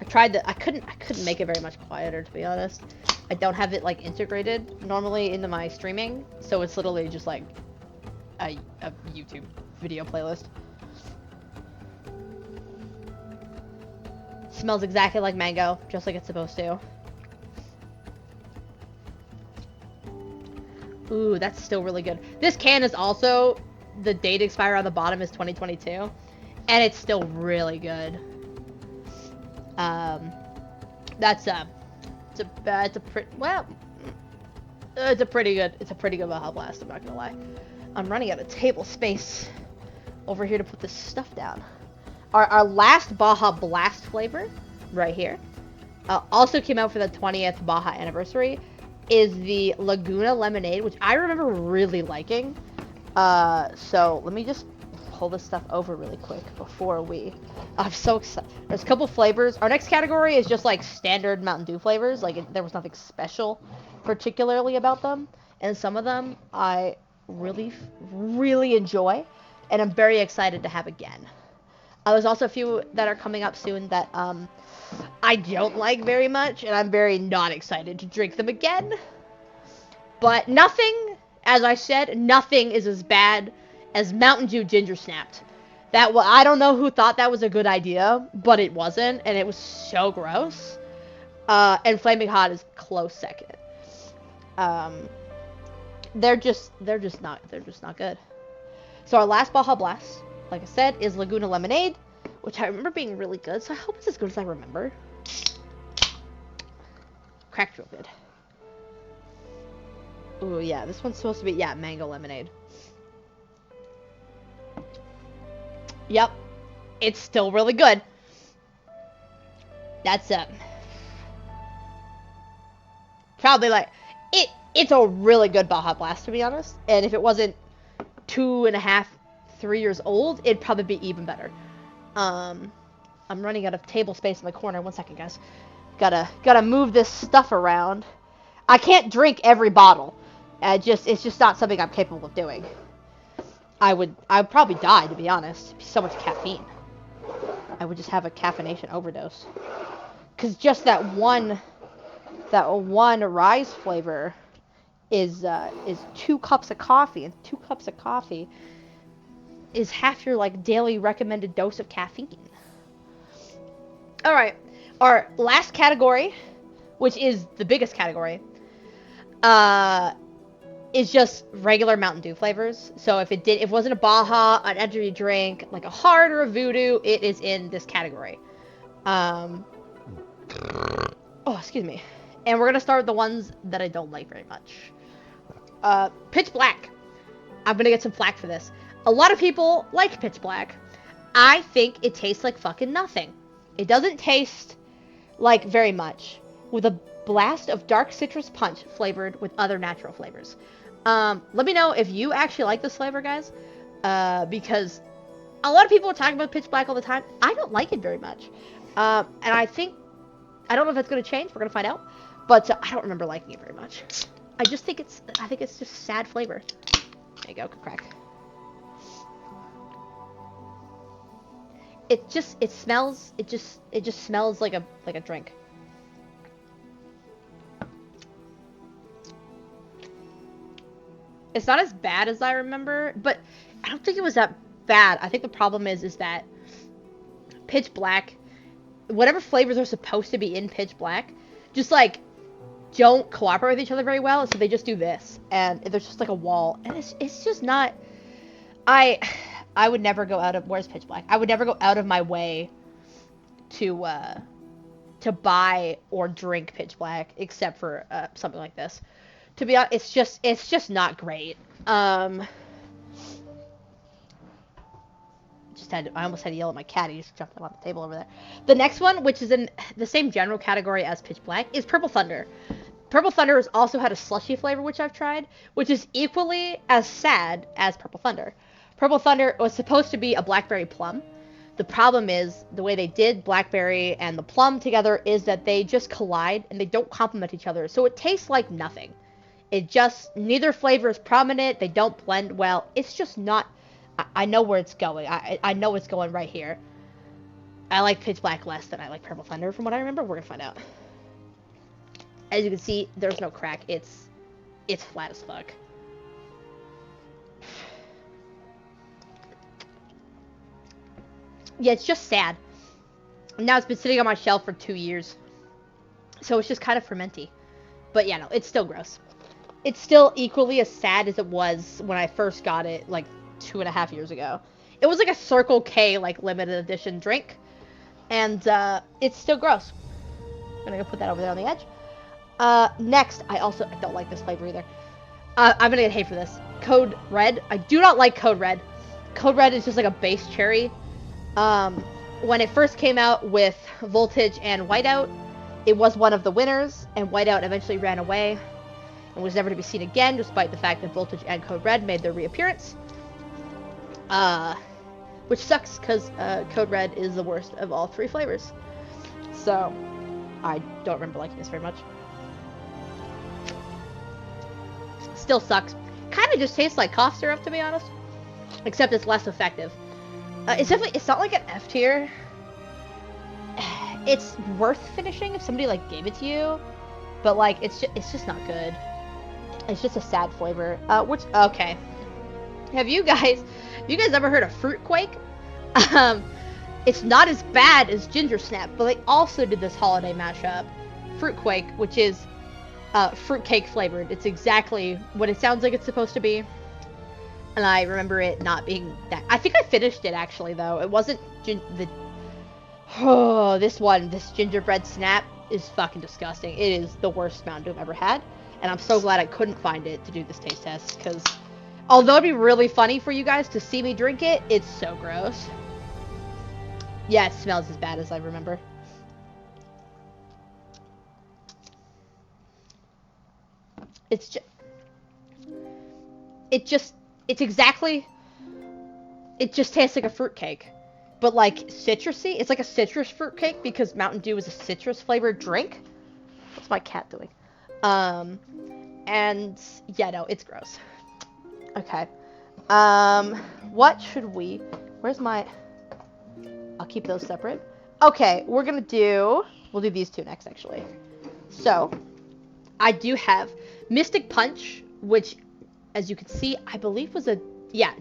Speaker 1: I tried to, I couldn't make it very much quieter, to be honest. I don't have it like integrated normally into my streaming, so it's literally just like a YouTube video playlist. Smells exactly like mango, just like it's supposed to. Ooh, that's still really good. This can is also, the date expire on the bottom is 2022, and it's still really good. That's it's a pretty good Baja Blast. I'm not gonna lie. I'm running out of table space over here to put this stuff down. Our last Baja Blast flavor, right here, also came out for the 20th Baja anniversary, is the Laguna Lemonade, which I remember really liking. So let me just pull this stuff over really quick before we... I'm so excited. There's a couple flavors. Our next category is just like standard Mountain Dew flavors. Like there was nothing special particularly about them. And some of them I really, really enjoy. And I'm very excited to have again. There's also a few that are coming up soon that I don't like very much. And I'm very not excited to drink them again. But nothing, as I said, nothing is as bad as Mountain Dew Ginger Snapped. I don't know who thought that was a good idea, but it wasn't, and it was so gross. And Flaming Hot is close second. They're just not good. So our last Baja Blast, like I said, is Laguna Lemonade, which I remember being really good. So I hope it's as good as I remember. Cracked real good. Ooh, yeah, this one's supposed to be, mango lemonade. Yep, it's still really good. That's probably like it's a really good Baja Blast, to be honest. And if it wasn't 2.5, 3 years old, it'd probably be even better. I'm running out of table space in the corner. 1 second, guys. Gotta move this stuff around. I can't drink every bottle. It's just not something I'm capable of doing. I would probably die, to be honest. It'd be so much caffeine. I would just have a caffeination overdose. Cause just that one rise flavor is 2 cups of coffee, and 2 cups of coffee is half your like daily recommended dose of caffeine. All right, our last category, which is the biggest category, is just regular Mountain Dew flavors. So if it wasn't a Baja, an energy drink, like a Hard or a Voodoo, it is in this category. Oh, excuse me. And we're gonna start with the ones that I don't like very much. Pitch Black. I'm gonna get some flack for this. A lot of people like Pitch Black. I think it tastes like fucking nothing. It doesn't taste like very much, with a blast of dark citrus punch flavored with other natural flavors. Let me know if you actually like this flavor, guys, because a lot of people are talking about Pitch Black all the time. I don't like it very much, and I don't know if it's gonna change. We're gonna find out, but I don't remember liking it very much. I think it's just sad flavor. There you go, good crack. It just smells like a drink. It's not as bad as I remember, but I don't think it was that bad. I think the problem is that Pitch Black, whatever flavors are supposed to be in Pitch Black, just like don't cooperate with each other very well, so they just do this, and there's just like a wall, and it's just not. I would never go out of... Where's Pitch Black? I would never go out of my way to buy or drink Pitch Black, except for something like this. To be honest, it's just not great. I almost had to yell at my cat. He just jumped on the table over there. The next one, which is in the same general category as Pitch Black, is Purple Thunder. Purple Thunder has also had a slushy flavor, which I've tried, which is equally as sad as Purple Thunder. Purple Thunder was supposed to be a blackberry plum. The problem is, the way they did blackberry and the plum together is that they just collide and they don't complement each other. So it tastes like nothing. Neither flavor is prominent. They don't blend well. It's just not... I know where it's going. I know it's going right here. I like Pitch Black less than I like Purple Thunder, from what I remember. We're gonna find out. As you can see, there's no crack. It's flat as fuck. Yeah, it's just sad. Now it's been sitting on my shelf for 2 years. So it's just kind of fermenty. But yeah, no, it's still gross. It's still equally as sad as it was when I first got it, like 2.5 years ago. It was like a Circle K, like limited edition drink. And it's still gross. I'm gonna go put that over there on the edge. Next, I don't like this flavor either. I'm gonna get hate for this. Code Red. I do not like Code Red. Code Red is just like a base cherry. When it first came out with Voltage and Whiteout, it was one of the winners, and Whiteout eventually ran away and was never to be seen again, despite the fact that Voltage and Code Red made their reappearance. Which sucks, because Code Red is the worst of all 3 flavors. So, I don't remember liking this very much. Still sucks. Kind of just tastes like cough syrup, to be honest. Except it's less effective. It's not like an F tier. It's worth finishing if somebody like gave it to you, but like it's just not good. It's just a sad flavor. Okay. Have you guys ever heard of Fruit Quake? It's not as bad as Ginger Snap, but they also did this holiday mashup, Fruit Quake, which is fruitcake flavored. It's exactly what it sounds like it's supposed to be. And I remember it not being that. I think I finished it actually though. It wasn't this gingerbread snap is fucking disgusting. It is the worst Mountain Dew I've ever had, and I'm so glad I couldn't find it to do this taste test, because although it'd be really funny for you guys to see me drink it, it's so gross. Yeah, it smells as bad as I remember. It just tastes like a fruitcake. But like citrusy. It's like a citrus fruitcake because Mountain Dew is a citrus flavored drink. What's my cat doing? And yeah, no, it's gross. Okay. What should where's my, I'll keep those separate. Okay, we'll do these 2 next actually. So, I do have Mystic Punch, which as you can see, I believe was a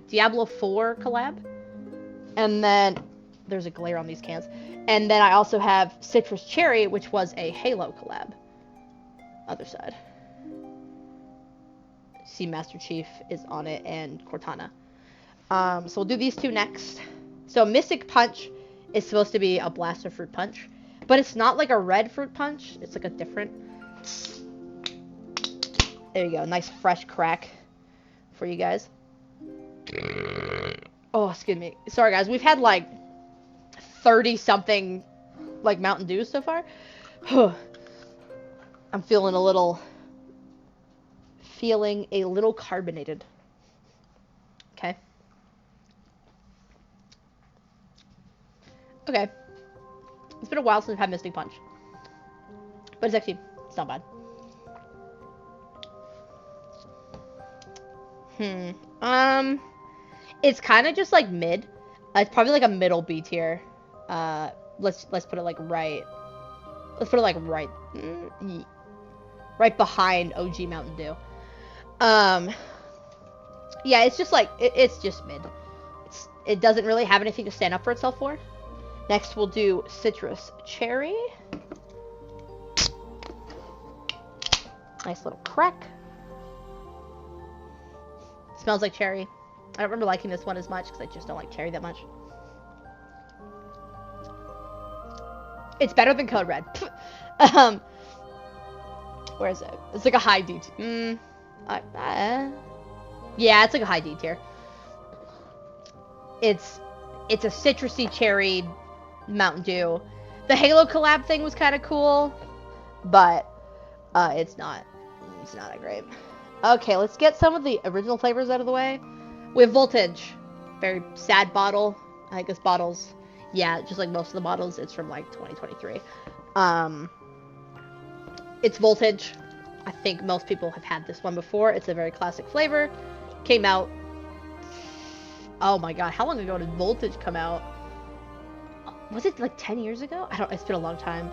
Speaker 1: Diablo 4 collab. And then there's a glare on these cans. And then I also have Citrus Cherry, which was a Halo collab. Other side. See, Master Chief is on it and Cortana. So we'll do these 2 next. So Mystic Punch is supposed to be a Blaster Fruit Punch, but it's not like a red fruit punch. It's like a different. There you go. Nice fresh crack for you guys. Oh, excuse me. Sorry, guys. We've had like 30-something like Mountain Dew so far. I'm feeling a little carbonated. Okay. Okay. It's been a while since I've had Mystic Punch. But it's not bad. It's kind of just like mid. It's probably like a middle B tier. Let's put it like right. Let's put it like right behind OG Mountain Dew. Yeah, it's just like it's just mid. It doesn't really have anything to stand up for itself for. Next, we'll do Citrus Cherry. Nice little crack. Smells like cherry. I don't remember liking this one as much because I just don't like cherry that much. It's better than Code Red. Where is it? It's like a high D. Yeah, it's like a high D tier. It's a citrusy cherry Mountain Dew. The Halo collab thing was kind of cool, but it's not that great. Okay, let's get some of the original flavors out of the way. We have Voltage. Very sad bottle. I think this bottle's, yeah, just like most of the bottles, it's from like 2023. It's Voltage. I think most people have had this one before. It's a very classic flavor. Came out, oh my god, how long ago did Voltage come out? Was it like 10 years ago? It's been a long time.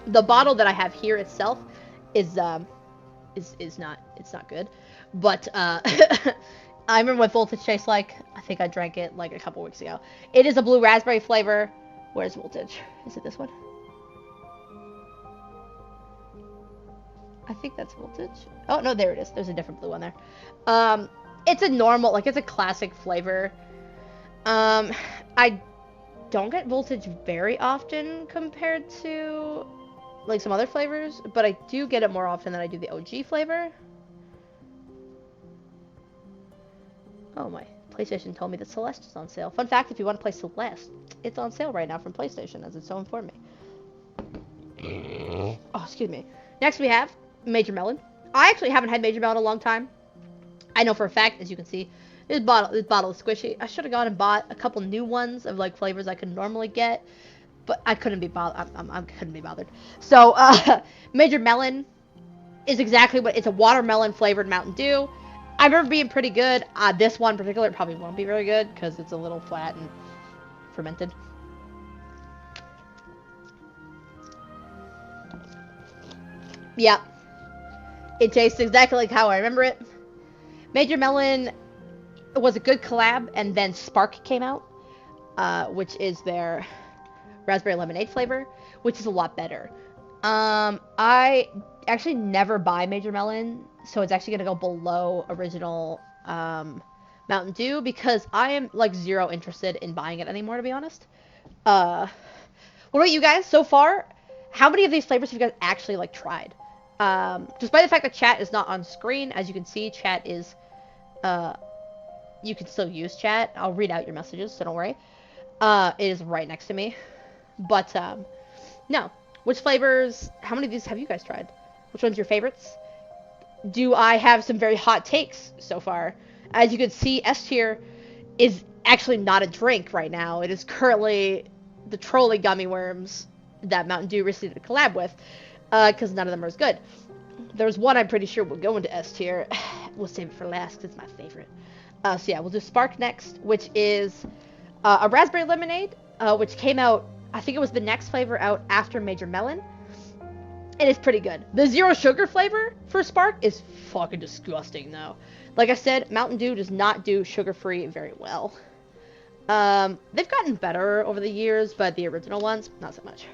Speaker 1: The bottle that I have here itself is not good, but I remember what Voltage tastes like. I think I drank it like a couple weeks ago. It is a blue raspberry flavor. Where's Voltage? Is it this one? I think that's Voltage. Oh, no, there it is. There's a different blue one there. It's a normal, like, it's a classic flavor. I don't get Voltage very often compared to, like, some other flavors, but I do get it more often than I do the OG flavor. Oh, my PlayStation told me that Celeste is on sale. Fun fact, if you want to play Celeste, it's on sale right now from PlayStation, as it's so informed me. Oh, excuse me. Next we have Major Melon. I actually haven't had Major Melon in a long time. I know for a fact, as you can see, this bottle is squishy. I should have gone and bought a couple new ones of like flavors I could normally get, but I couldn't be bothered. I couldn't be bothered. So Major Melon is exactly what it's a watermelon flavored Mountain Dew. I remember being pretty good. This one in particular probably won't be very good because it's a little flat and fermented. Yeah, it tastes exactly like how I remember it. Major Melon was a good collab, and then Spark came out, which is their raspberry lemonade flavor, which is a lot better. I actually never buy Major Melon, so it's actually gonna go below original Mountain Dew because I am like zero interested in buying it anymore, to be honest. What about you guys so far? How many of these flavors have you guys actually like tried? Despite the fact that chat is not on screen, as you can see, chat is you can still use chat. I'll read out your messages, so don't worry. It is right next to me. But, no. Which flavors, how many of these have you guys tried? Which one's your favorites? Do I have some very hot takes so far? As you can see, S tier is actually not a drink right now. It is currently the trolley gummy worms that Mountain Dew recently did a collab with, because none of them are as good. There's one I'm pretty sure will go into S tier. We'll save it for last because it's my favorite. So yeah, we'll do Spark next, which is a raspberry lemonade, which came out, I think it was the next flavor out after Major Melon. It is pretty good. The zero sugar flavor for Spark is fucking disgusting, though. Like I said, Mountain Dew does not do sugar-free very well. They've gotten better over the years, but the original ones, not so much.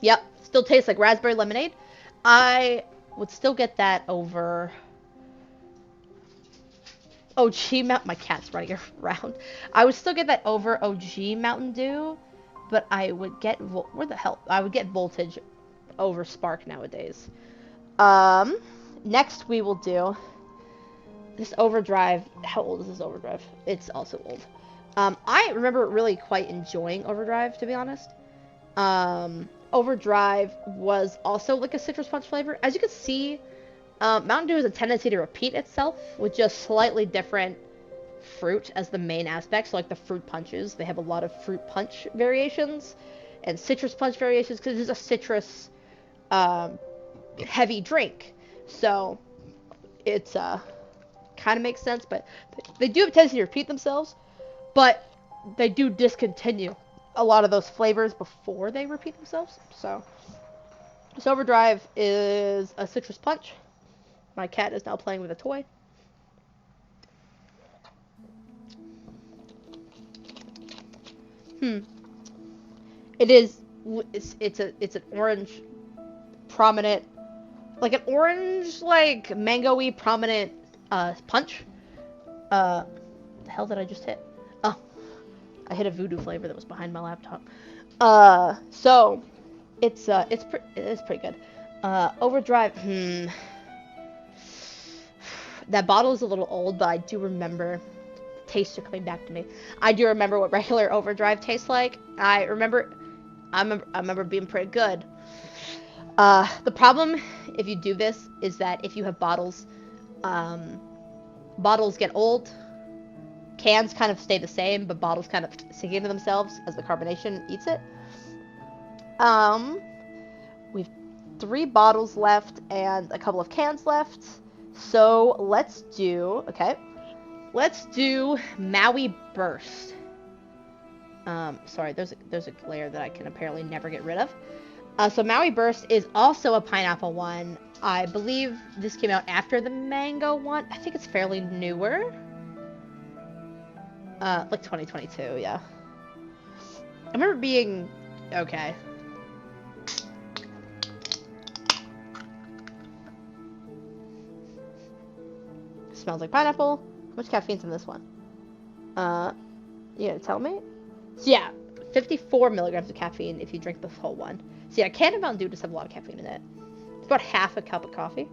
Speaker 1: Yep, still tastes like raspberry lemonade. I would still get that over OG Mountain. My cat's running around. I would still get that over OG Mountain Dew, but I would get where the hell? I would get Voltage over Spark nowadays. Next we will do this Overdrive. How old is this Overdrive? It's also old. I remember really quite enjoying Overdrive, to be honest. Overdrive was also like a citrus punch flavor. As you can see, Mountain Dew has a tendency to repeat itself with just slightly different fruit as the main aspect. So like the fruit punches, they have a lot of fruit punch variations and citrus punch variations because it's a citrus heavy drink. So it's kind of makes sense, but they do have a tendency to repeat themselves, but they do discontinue a lot of those flavors before they repeat themselves. So this Overdrive is a citrus punch. My cat is now playing with a toy. It is. It's an orange, prominent, like an orange, like mango-y prominent punch. The hell did I just hit? Oh, I hit a voodoo flavor that was behind my laptop. So it's pretty good. Overdrive. That bottle is a little old, but I do remember. Taste are coming back to me. I do remember what regular Overdrive tastes like. I remember being pretty good. The problem if you do this is that if you have bottles, bottles get old. Cans kind of stay the same, but bottles kind of sink into themselves as the carbonation eats it. We've 3 bottles left and a couple of cans left. So let's do Maui Burst. Sorry, there's a glare that I can apparently never get rid of. So Maui Burst is also a pineapple one. I believe this came out after the mango one. I think it's fairly newer. Like 2022, yeah. I remember being okay. Smells like pineapple. How much caffeine's in this one? You gonna tell me? So yeah, 54 milligrams of caffeine if you drink this whole one. So yeah, a can of Mountain Dew does have a lot of caffeine in it. It's about half a cup of coffee.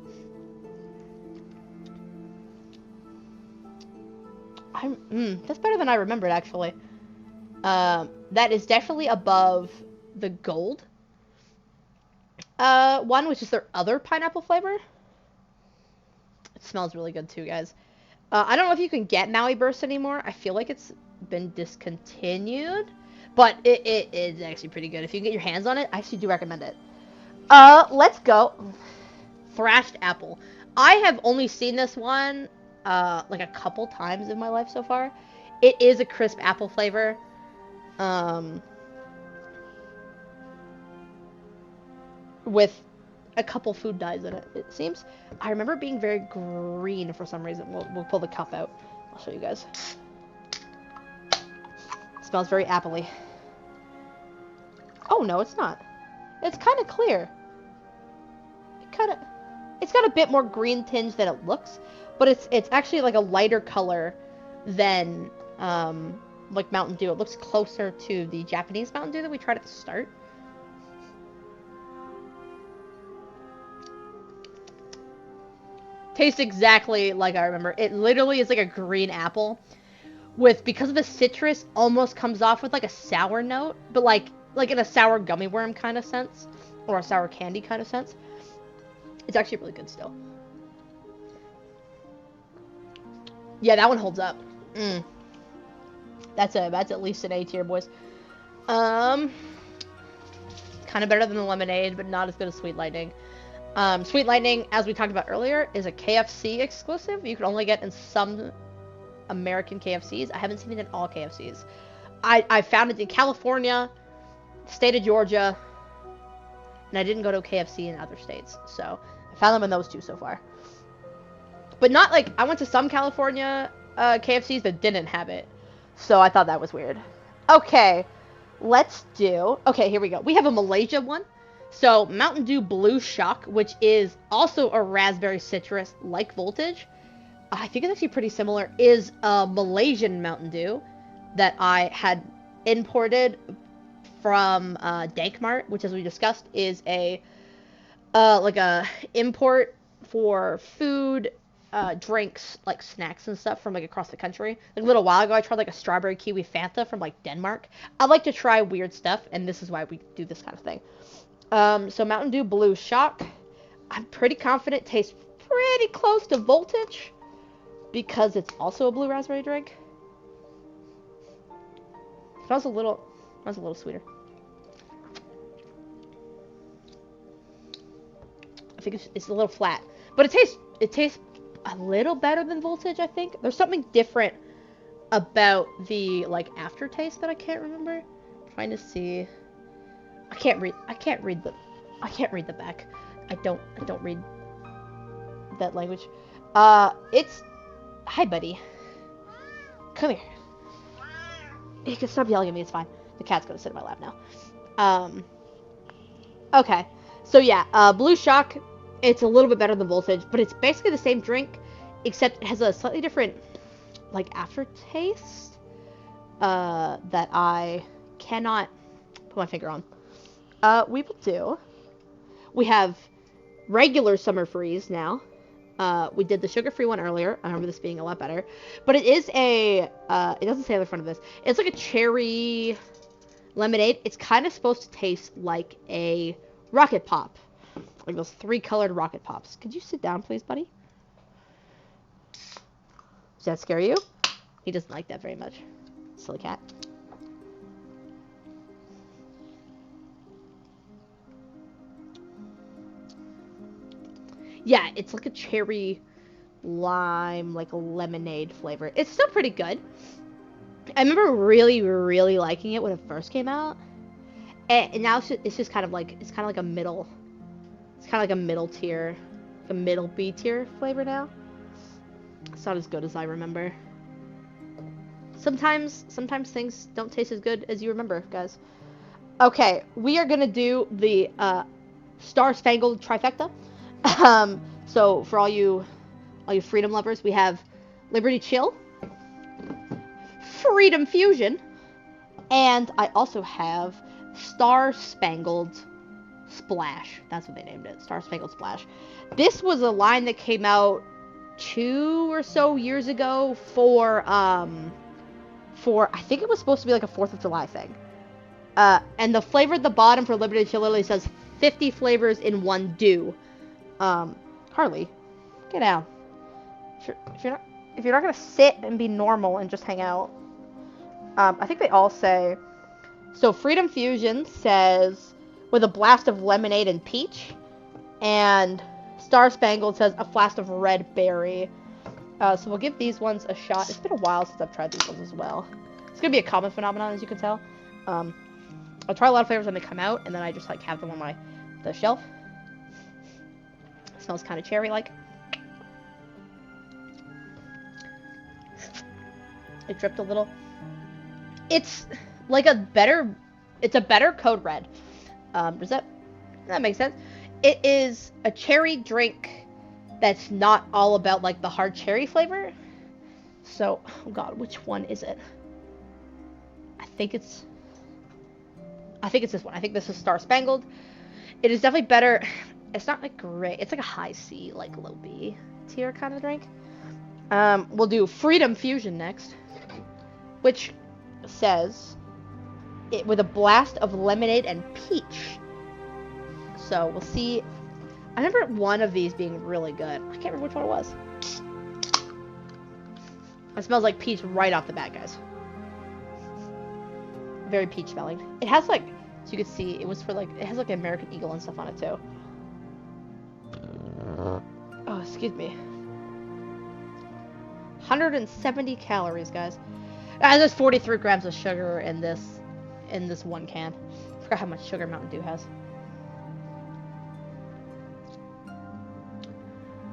Speaker 1: That's better than I remembered, actually. That is definitely above the gold one, which is their other pineapple flavor. It smells really good too, guys. I don't know if you can get Maui Burst anymore. I feel like it's been discontinued, but it is actually pretty good. If you can get your hands on it, I actually do recommend it. Let's go. Thrashed apple. I have only seen this one like a couple times in my life so far. It is a crisp apple flavor. With a couple food dyes in it, it seems. I remember it being very green for some reason. We'll pull the cup out. I'll show you guys. It smells very appley. Oh, no, it's not. It's kind of clear. It's got a bit more green tinge than it looks, but it's actually like a lighter color than like Mountain Dew. It looks closer to the Japanese Mountain Dew that we tried at the start. Tastes exactly like I remember. It literally is like a green apple with, because of the citrus, almost comes off with like a sour note, but like in a sour gummy worm kind of sense, or a sour candy kind of sense. It's actually really good still. Yeah, that one holds up. That's at least an A tier, boys. Kind of better than the lemonade, but not as good as Sweet Lightning. Sweet Lightning, as we talked about earlier, is a KFC exclusive. You can only get in some American KFCs. I haven't seen it in all KFCs. I found it in California, state of Georgia, and I didn't go to a KFC in other states. So I found them in those two so far. But not like, I went to some California KFCs that didn't have it. So I thought that was weird. Okay, okay, here we go. We have a Malaysia one. So Mountain Dew Blue Shock, which is also a raspberry citrus like Voltage. I think it's actually pretty similar, is a Malaysian Mountain Dew that I had imported from Dankmart, which, as we discussed, is a like a import for food, drinks, like snacks and stuff from like across the country. Like a little while ago, I tried like a strawberry kiwi Fanta from like Denmark. I like to try weird stuff, and this is why we do this kind of thing. So Mountain Dew Blue Shock, I'm pretty confident tastes pretty close to Voltage because it's also a blue raspberry drink. Smells a little sweeter. I think it's a little flat, but it tastes a little better than Voltage. I think there's something different about the like aftertaste that I can't remember. I'm trying to see. I can't read the back. I don't read that language. Hi, buddy. Come here. You can stop yelling at me, it's fine. The cat's gonna sit in my lap now. Okay. So yeah, Blue Shock, it's a little bit better than Voltage, but it's basically the same drink, except it has a slightly different, like, aftertaste, that I cannot put my finger on. We have regular Summer Freeze now. We did the sugar-free one earlier. I remember this being a lot better. But it is it doesn't say on the front of this. It's like a cherry lemonade. It's kind of supposed to taste like a Rocket Pop. Like those 3-colored Rocket Pops. Could you sit down, please, buddy? Does that scare you? He doesn't like that very much. Silly cat. Yeah, it's like a cherry lime, like a lemonade flavor. It's still pretty good. I remember really, really liking it when it first came out. And now it's just kind of like a middle. It's kind of like a middle tier, a middle B tier flavor now. It's not as good as I remember. Sometimes things don't taste as good as you remember, guys. Okay, we are gonna do the Star Spangled trifecta. So for all you freedom lovers, we have Liberty Chill, Freedom Fusion, and I also have Star Spangled Splash. That's what they named it, Star Spangled Splash. This was a line that came out 2 or so years ago for I think it was supposed to be like a 4th of July thing. And the flavor at the bottom for Liberty Chill literally says 50 flavors in one dew. Harley, get down. If you're not gonna sit and be normal and just hang out. I think they all say. So Freedom Fusion says with a blast of lemonade and peach, and Star Spangled says a blast of red berry. So we'll give these ones a shot. It's been a while since I've tried these ones as well. It's gonna be a common phenomenon, as you can tell. I'll try a lot of flavors when they come out, and then I just like have them on the shelf. It smells kind of cherry-like. It dripped a little. It's like a better Code Red. Does that make sense? It is a cherry drink that's not all about like the hard cherry flavor. So, oh god, which one is it? I think it's this one. I think this is Star Spangled. It is definitely better. It's not like great. It's like a high C, like low B tier kind of drink. We'll do Freedom Fusion next, which says it with a blast of lemonade and peach. So we'll see. I remember one of these being really good. I can't remember which one it was. It smells like peach right off the bat, guys. Very peach smelling. It has like, so you can see, it was for like, it has like an American Eagle and stuff on it too. Oh, excuse me. 170 calories, guys. There's 43 grams of sugar in this one can. I forgot how much sugar Mountain Dew has.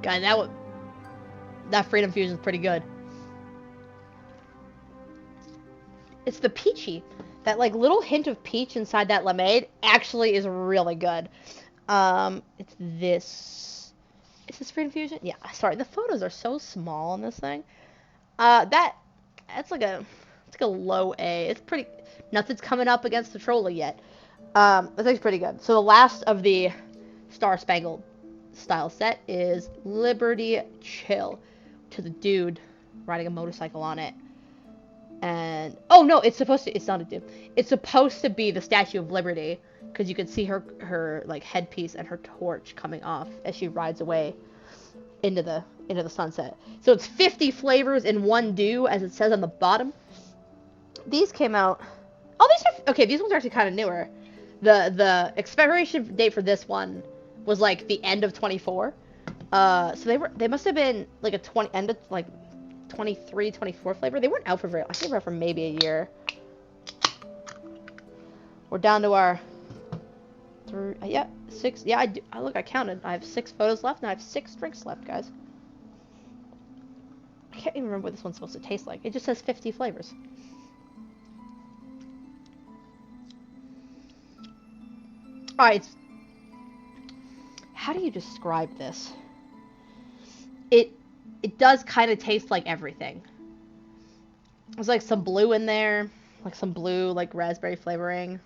Speaker 1: Guys, that Freedom Fusion is pretty good. It's the peachy. That like little hint of peach inside that lemonade actually is really good. It's this. Is this Freedom Fusion? Yeah. Sorry, the photos are so small on this thing. It's like a low A. It's pretty. Nothing's coming up against the trolley yet. That thing's pretty good. So the last of the Star Spangled style set is Liberty Chill, to the dude riding a motorcycle on it. And oh no, it's not a dude. It's supposed to be the Statue of Liberty, because you can see her like headpiece and her torch coming off as she rides away into the sunset. So it's 50 flavors in one dew, as it says on the bottom. These came out. Oh, these ones are actually kind of newer. The expiration date for this one was like the end of 24. So they must have been like end of like 23, 24 flavor. They weren't out for I think they were out for maybe a year. We're down to our 6. Yeah, I counted. I have 6 photos left, and I have 6 drinks left, guys. I can't even remember what this one's supposed to taste like. It just says 50 flavors. Alright. How do you describe this? It does kind of taste like everything. There's like some blue in there. Like some blue, like raspberry flavoring.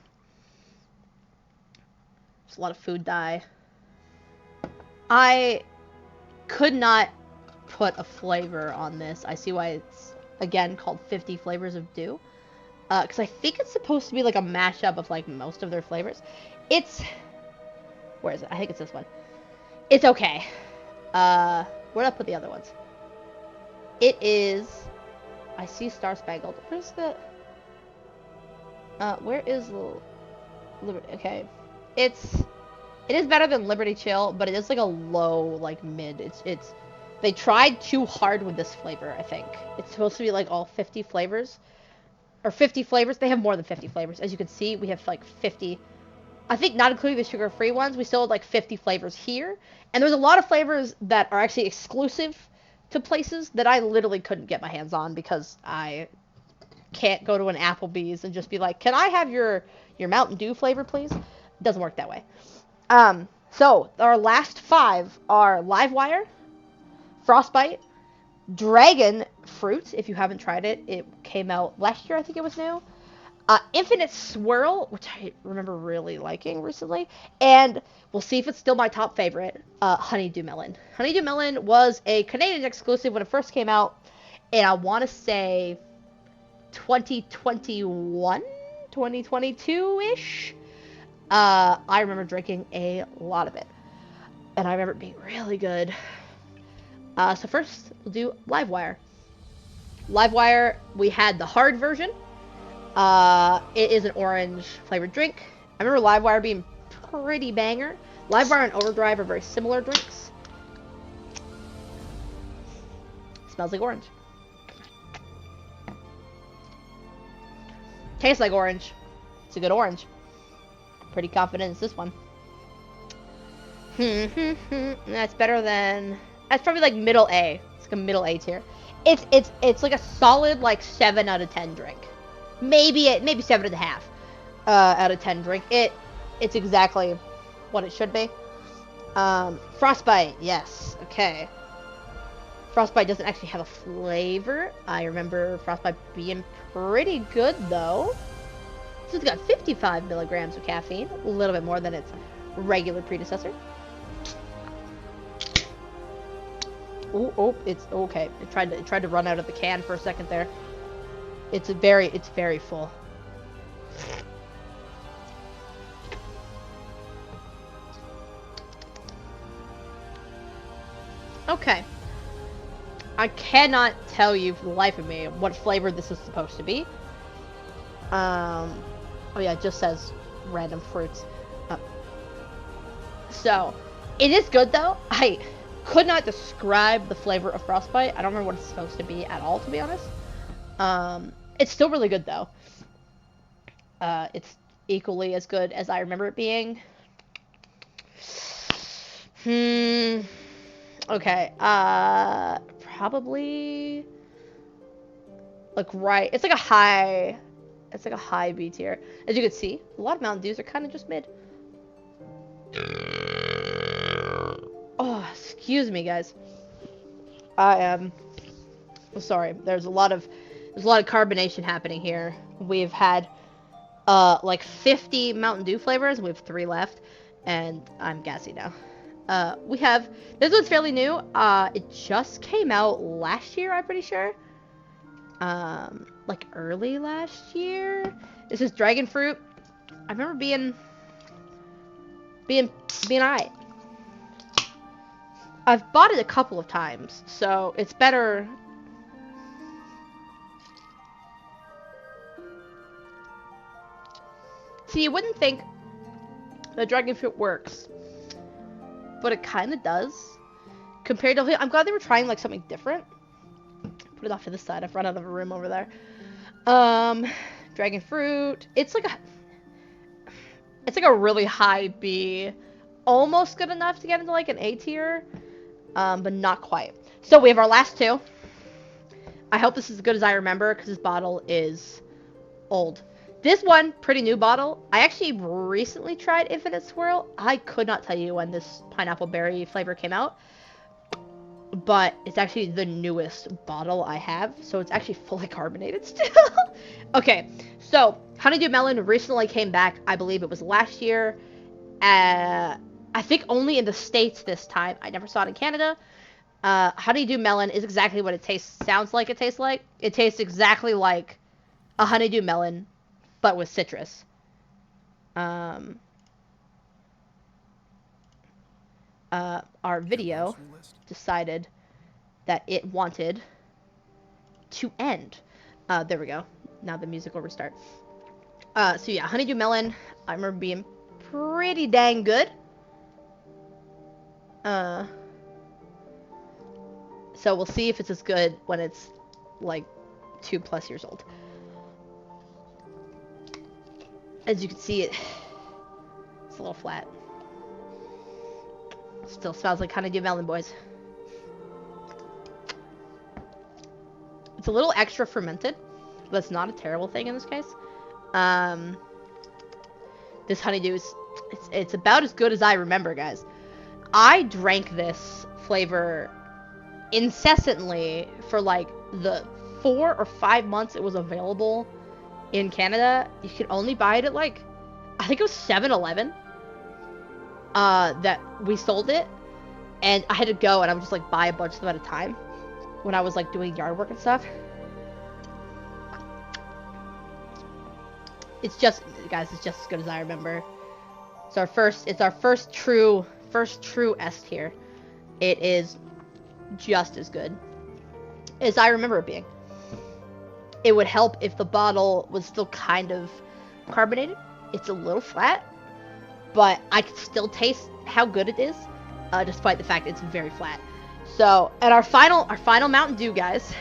Speaker 1: There's a lot of food dye. I could not put a flavor on this. I see why it's, again, called 50 Flavors of Dew. Because I think it's supposed to be like a mashup of like most of their flavors. Where is it? I think it's this one. It's okay. Where did I put the other ones? It is. I see Star Spangled. Where's the? Where is Liberty? Okay, it is better than Liberty Chill, but it is like a low, like mid. They tried too hard with this flavor. I think it's supposed to be like all 50 flavors, or 50 flavors. They have more than 50 flavors, as you can see. We have like 50 I think not including the sugar-free ones, we still had like 50 flavors here. And there's a lot of flavors that are actually exclusive to places that I literally couldn't get my hands on because I can't go to an Applebee's and just be like, can I have your Mountain Dew flavor, please? It doesn't work that way. So our last 5 are Livewire, Frostbite, Dragon Fruit. If you haven't tried it, it came out last year. I think it was new. Infinite Swirl, which I remember really liking recently, and we'll see if it's still my top favorite, Honeydew Melon. Honeydew Melon was a Canadian exclusive when it first came out, and I want to say 2021, 2022-ish. I remember drinking a lot of it, and I remember it being really good. So first, we'll do Livewire. Livewire, we had the hard version. It is an orange flavored drink. I remember Livewire being pretty banger. Livewire and Overdrive are very similar drinks. Smells like orange. Tastes like orange. It's a good orange. Pretty confident it's this one. That's better than... That's probably like middle A. It's like a middle A tier. It's like a solid like 7 out of 10 drink. Maybe 7.5 out of 10 drink. It's exactly what it should be. Frostbite, yes, okay. Frostbite doesn't actually have a flavor. I remember Frostbite being pretty good though. So it's got 55 milligrams of caffeine, a little bit more than its regular predecessor. Oh, it's okay. It tried to run out of the can for a second there. It's very full. Okay. I cannot tell you for the life of me what flavor this is supposed to be. Oh yeah, it just says random fruits. So, it is good though. I could not describe the flavor of Frostbite. I don't remember what it's supposed to be at all, to be honest. It's still really good though. It's equally as good as I remember it being. Okay. Probably like right. It's like a high B tier. As you can see, a lot of Mountain Dews are kind of just mid. Oh, excuse me, guys. I am sorry. There's a lot of carbonation happening here. We've had like 50 Mountain Dew flavors. We have 3 left, and I'm gassy now. We have this one's fairly new. It just came out last year, I'm pretty sure. Like early last year. This is Dragon Fruit. I remember being alright. I've bought it a couple of times, so it's better. See, you wouldn't think that Dragon Fruit works, but it kind of does. Comparatively, I'm glad they were trying like something different. Put it off to the side. I've run out of a room over there. Dragon Fruit. It's like a really high B, almost good enough to get into like an A tier, but not quite. So we have our last 2. I hope this is as good as I remember because this bottle is old. This one, pretty new bottle. I actually recently tried Infinite Swirl. I could not tell you when this pineapple berry flavor came out, but it's actually the newest bottle I have, so it's actually fully carbonated still. Okay, so Honeydew Melon recently came back. I believe it was last year. I think only in the States this time. I never saw it in Canada. Honeydew Melon is exactly what it sounds like it tastes like. It tastes exactly like a Honeydew Melon, but with citrus. Our video decided that it wanted to end. There we go. Now the music will restart. So yeah, Honeydew Melon, I remember being pretty dang good. So we'll see if it's as good when it's like 2+ years old. As you can see, It's a little flat. Still smells like honeydew melon, boys. It's a little extra fermented. That's not a terrible thing in this case. This honeydew is it's about as good as I remember, guys. I drank this flavor incessantly for like the 4 or 5 months it was available in Canada. You could only buy it at like, I think it was 7-Eleven that we sold it, and I had to go and I would just like buy a bunch of them at a time when I was like doing yard work and stuff. It's just, guys, it's just as good as I remember. It's our first true S tier. It is just as good as I remember it being. It would help if the bottle was still kind of carbonated. It's a little flat, but I can still taste how good it is, despite the fact it's very flat. So, and our final Mountain Dew, guys,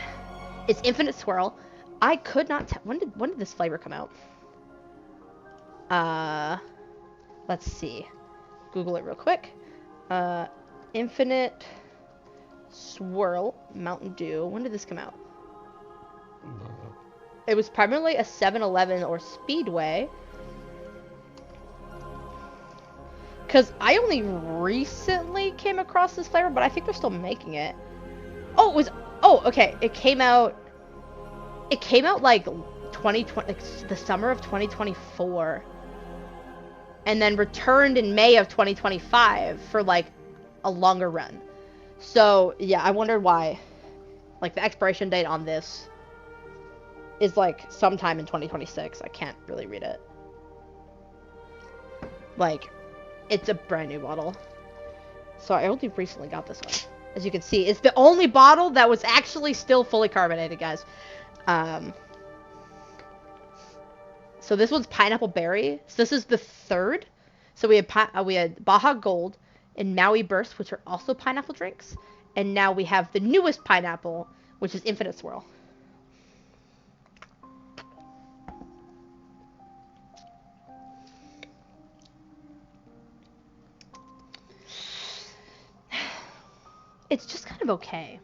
Speaker 1: is Infinite Swirl. I could not tell, when did this flavor come out? Let's see. Google it real quick. Infinite Swirl Mountain Dew. When did this come out? It was primarily a 7-Eleven or Speedway. Because I only recently came across this flavor, but I think they're still making it. Oh, it was... Oh, okay. It came out like 2020, like the summer of 2024. And then returned in May of 2025 for like a longer run. So, yeah, I wondered why. Like, the expiration date on this is like sometime in 2026. I can't really read it. Like, it's a brand new bottle. So I only recently got this one. As you can see, it's the only bottle that was actually still fully carbonated, guys. So this one's pineapple berry. So this is the third. So we had Baja Gold and Maui Burst, which are also pineapple drinks. And now we have the newest pineapple, which is Infinite Swirl. It's just kind of okay.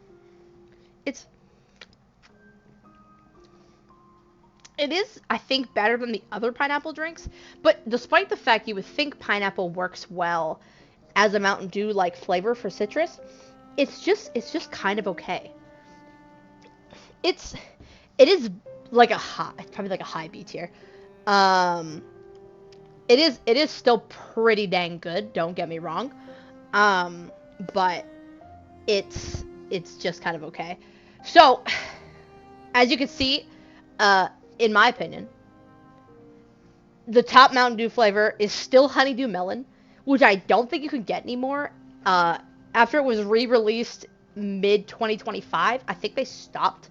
Speaker 1: It is, I think, better than the other pineapple drinks, but despite the fact you would think pineapple works well as a Mountain Dew-like flavor for citrus, it's just kind of okay. It is like probably like a high B tier. It is still pretty dang good, don't get me wrong. But it's just kind of okay. So, as you can see, in my opinion, the top Mountain Dew flavor is still Honeydew Melon, which I don't think you can get anymore. After it was re-released mid-2025, I think they stopped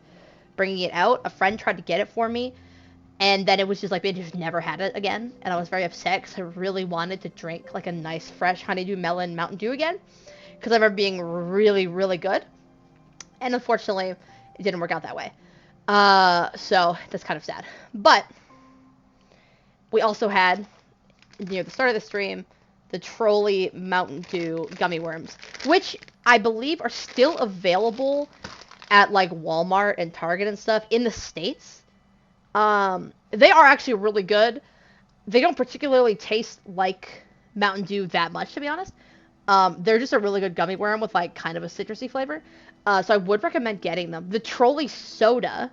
Speaker 1: bringing it out. A friend tried to get it for me, and then it was just like, they just never had it again, and I was very upset because I really wanted to drink like a nice, fresh Honeydew Melon Mountain Dew again, because I remember being really, really good, and unfortunately, it didn't work out that way. So that's kind of sad. But we also had, near the start of the stream, the Trolley Mountain Dew gummy worms, which I believe are still available at like Walmart and Target and stuff in the States. They are actually really good. They don't particularly taste like Mountain Dew that much, to be honest. They're just a really good gummy worm with like kind of a citrusy flavor. So I would recommend getting them. The Trolley soda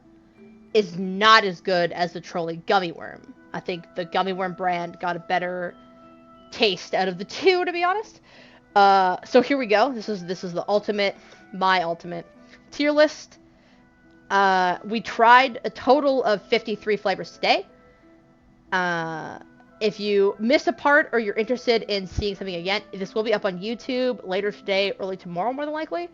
Speaker 1: is not as good as the Trolley gummy worm. I think the gummy worm brand got a better taste out of the two, to be honest. So here we go. This is the my ultimate tier list. We tried a total of 53 flavors today. If you missed a part or you're interested in seeing something again, this will be up on YouTube later today, early tomorrow, more than likely.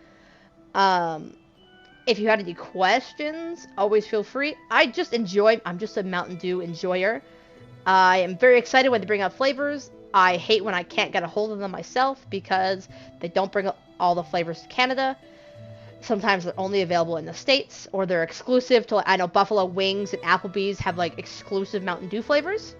Speaker 1: If you had any questions, always feel free. I'm just a Mountain Dew enjoyer. I am very excited when they bring out flavors. I hate when I can't get a hold of them myself because they don't bring all the flavors to Canada. Sometimes they're only available in the States, or they're exclusive to, I know Buffalo Wings and Applebee's have like exclusive Mountain Dew flavors.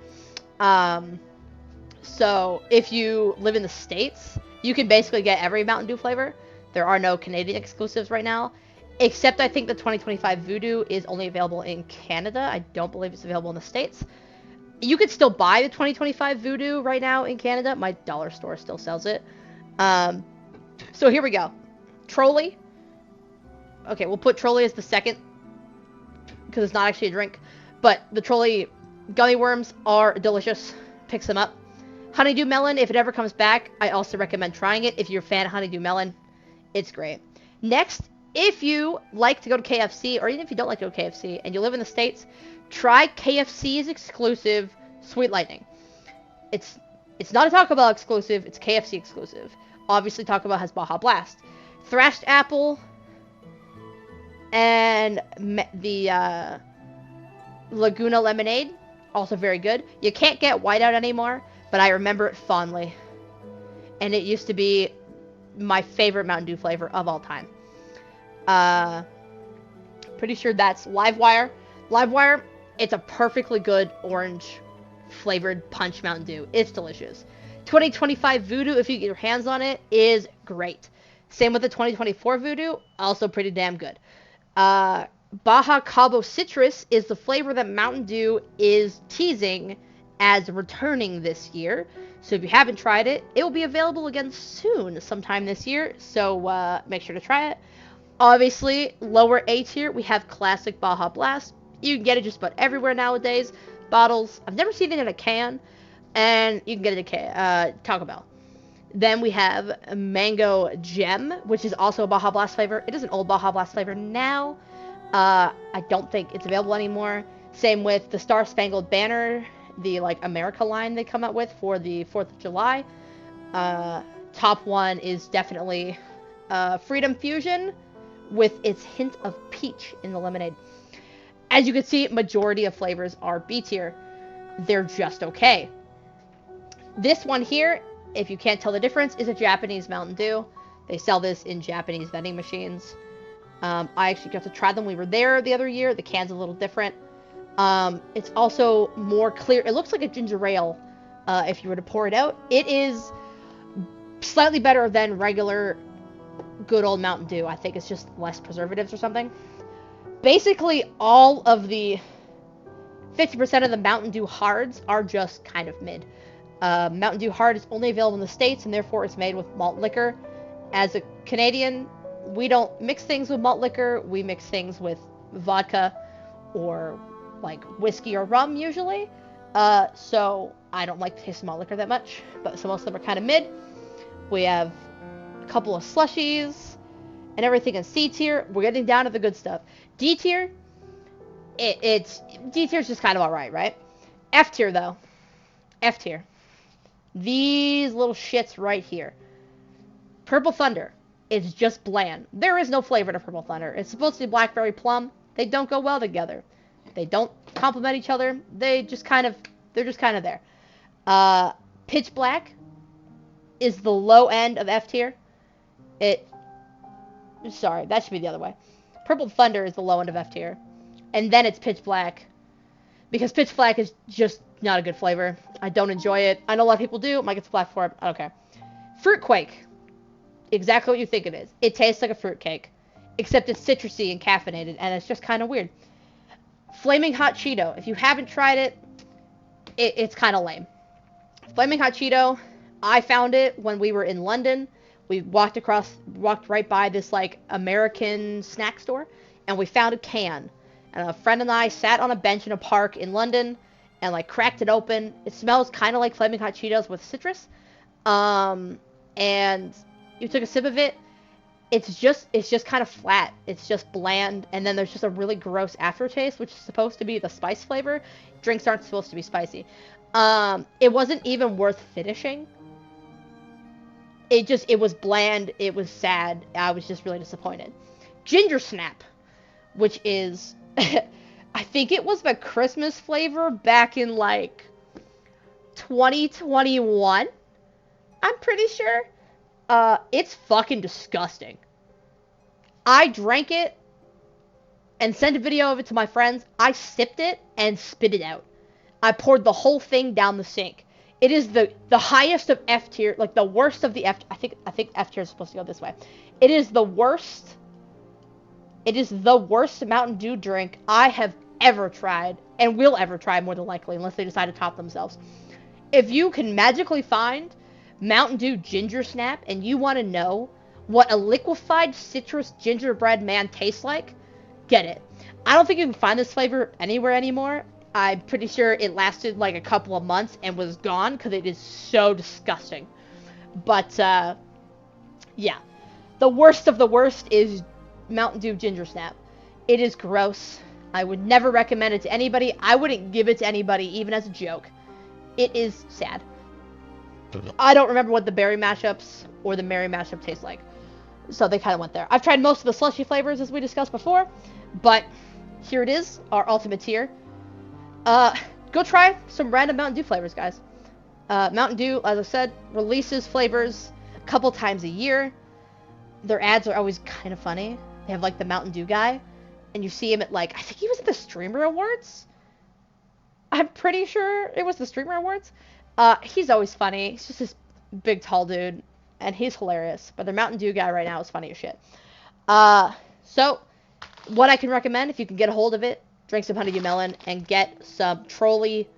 Speaker 1: So if you live in the States, you can basically get every Mountain Dew flavor. There are no Canadian exclusives right now, except I think the 2025 Voodoo is only available in Canada. I don't believe it's available in the States. You could still buy the 2025 Voodoo right now in Canada. My dollar store still sells it. So here we go. Trolley. Okay, we'll put Trolley as the second because it's not actually a drink. But the Trolley gummy worms are delicious. Picks them up. Honeydew Melon, if it ever comes back, I also recommend trying it. If you're a fan of Honeydew Melon, it's great. Next, if you like to go to KFC, or even if you don't like to go to KFC and you live in the States, try KFC's exclusive Sweet Lightning. It's not a Taco Bell exclusive, it's KFC exclusive. Obviously, Taco Bell has Baja Blast. Thrashed Apple and the Laguna Lemonade, also very good. You can't get Whiteout anymore, but I remember it fondly. And it used to be my favorite Mountain Dew flavor of all time. Pretty sure that's Livewire. Livewire, it's a perfectly good orange flavored punch Mountain Dew. It's delicious. 2025 Voodoo, if you get your hands on it, is great. Same with the 2024 Voodoo, also pretty damn good. Baja Cabo Citrus is the flavor that Mountain Dew is teasing as returning this year. So if you haven't tried it, it will be available again soon, sometime this year. So make sure to try it. Obviously, lower A tier, we have classic Baja Blast. You can get it just about everywhere nowadays. Bottles. I've never seen it in a can. And you can get it at Taco Bell. Then we have Mango Gem, which is also a Baja Blast flavor. It is an old Baja Blast flavor now. I don't think it's available anymore. Same with the Star Spangled Banner, the like America line they come out with for the 4th of July. Top one is definitely Freedom Fusion with its hint of peach in the lemonade. As you can see, majority of flavors are B tier. They're just okay. This one here, if you can't tell the difference, is a Japanese Mountain Dew. They sell this in Japanese vending machines. I actually got to try them. We were there the other year. The can's a little different. It's also more clear. It looks like a ginger ale if you were to pour it out. It is slightly better than regular good old Mountain Dew. I think it's just less preservatives or something. Basically, all of the 50% of the Mountain Dew hards are just kind of mid. Mountain Dew Hard is only available in the States, and therefore it's made with malt liquor. As a Canadian, we don't mix things with malt liquor. We mix things with vodka or like whiskey or rum usually. So I don't like the taste of malt liquor that much, but so most of them are kind of mid. We have a couple of slushies and everything in C tier. We're getting down to the good stuff. D tier, D tier is just kind of alright, right? F tier though. F tier. These little shits right here. Purple Thunder. It's just bland. There is no flavor to Purple Thunder. It's supposed to be blackberry plum. They don't go well together. They don't complement each other. They're just kind of there. Pitch Black is the low end of F tier. Sorry, that should be the other way. Purple Thunder is the low end of F tier. And then it's Pitch Black. Because Pitch Black is just not a good flavor. I don't enjoy it. I know a lot of people do. Might get splat for it. I don't care. Fruitquake. Exactly what you think it is. It tastes like a fruitcake. Except it's citrusy and caffeinated. And it's just kind of weird. Flaming Hot Cheeto. If you haven't tried it, it's kind of lame. Flaming Hot Cheeto. I found it when we were in London. We walked right by this like American snack store. And we found a can. And a friend and I sat on a bench in a park in London and like cracked it open. It smells kind of like Flaming Hot Cheetos with citrus. And you took a sip of it. It's just kind of flat. It's just bland. And then there's just a really gross aftertaste, which is supposed to be the spice flavor. Drinks aren't supposed to be spicy. It wasn't even worth finishing. It was bland. It was sad. I was just really disappointed. Ginger Snap, which is... I think it was the Christmas flavor back in like 2021. I'm pretty sure. It's fucking disgusting. I drank it and sent a video of it to my friends. I sipped it and spit it out. I poured the whole thing down the sink. It is the highest of F tier, like the worst of the F. I think F tier is supposed to go this way. It is the worst. It is the worst Mountain Dew drink I have ever tried, and will ever try more than likely, unless they decide to top themselves. If you can magically find Mountain Dew Ginger Snap and you want to know what a liquefied citrus gingerbread man tastes like, get it. I don't think you can find this flavor anywhere anymore. I'm pretty sure it lasted like a couple of months and was gone because it is so disgusting. But, yeah. The worst of the worst is Mountain Dew Ginger Snap. It is gross. I would never recommend it to anybody. I wouldn't give it to anybody, even as a joke. It is sad. I don't remember what the berry mashups or the Mary mashup taste like. So they kind of went there. I've tried most of the slushy flavors, as we discussed before. But here it is, our ultimate tier. Go try some random Mountain Dew flavors, guys. Mountain Dew, as I said, releases flavors a couple times a year. Their ads are always kind of funny. They have, like, the Mountain Dew guy. And you see him at, like, I think he was at the Streamer Awards? I'm pretty sure it was the Streamer Awards. He's always funny. He's just this big, tall dude. And he's hilarious. But their Mountain Dew guy right now is funny as shit. So, what I can recommend, if you can get a hold of it, drink some Honeydew Melon and get some Trolley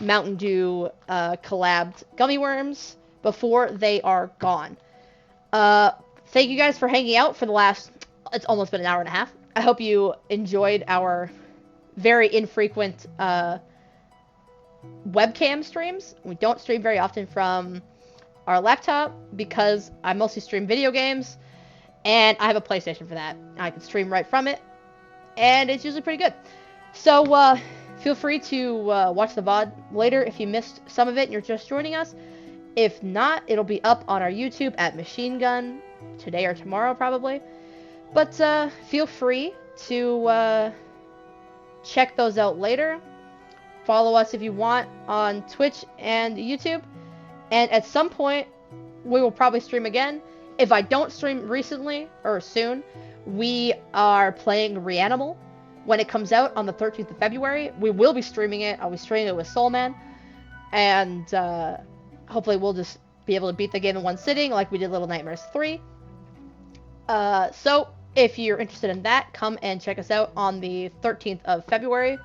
Speaker 1: Mountain Dew collabed gummy worms before they are gone. Thank you guys for hanging out for the last, it's almost been an hour and a half. I hope you enjoyed our very infrequent webcam streams. We don't stream very often from our laptop because I mostly stream video games, and I have a PlayStation for that. I can stream right from it, and it's usually pretty good. So, feel free to watch the VOD later if you missed some of it and you're just joining us. If not, it'll be up on our YouTube at Machine Gun today or tomorrow, probably. But feel free to check those out later. Follow us if you want on Twitch and YouTube. And at some point, we will probably stream again. If I don't stream recently or soon, we are playing Reanimal when it comes out on the 13th of February. We will be streaming it. I'll be streaming it with Soulman. And hopefully we'll just be able to beat the game in one sitting like we did Little Nightmares 3. So, if you're interested in that, come and check us out on the 13th of February.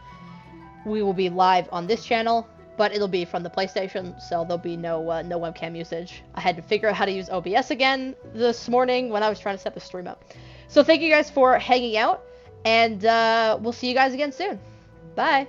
Speaker 1: We will be live on this channel, but it'll be from the PlayStation, so there'll be no webcam usage. I had to figure out how to use OBS again this morning when I was trying to set the stream up. So thank you guys for hanging out, and we'll see you guys again soon. Bye!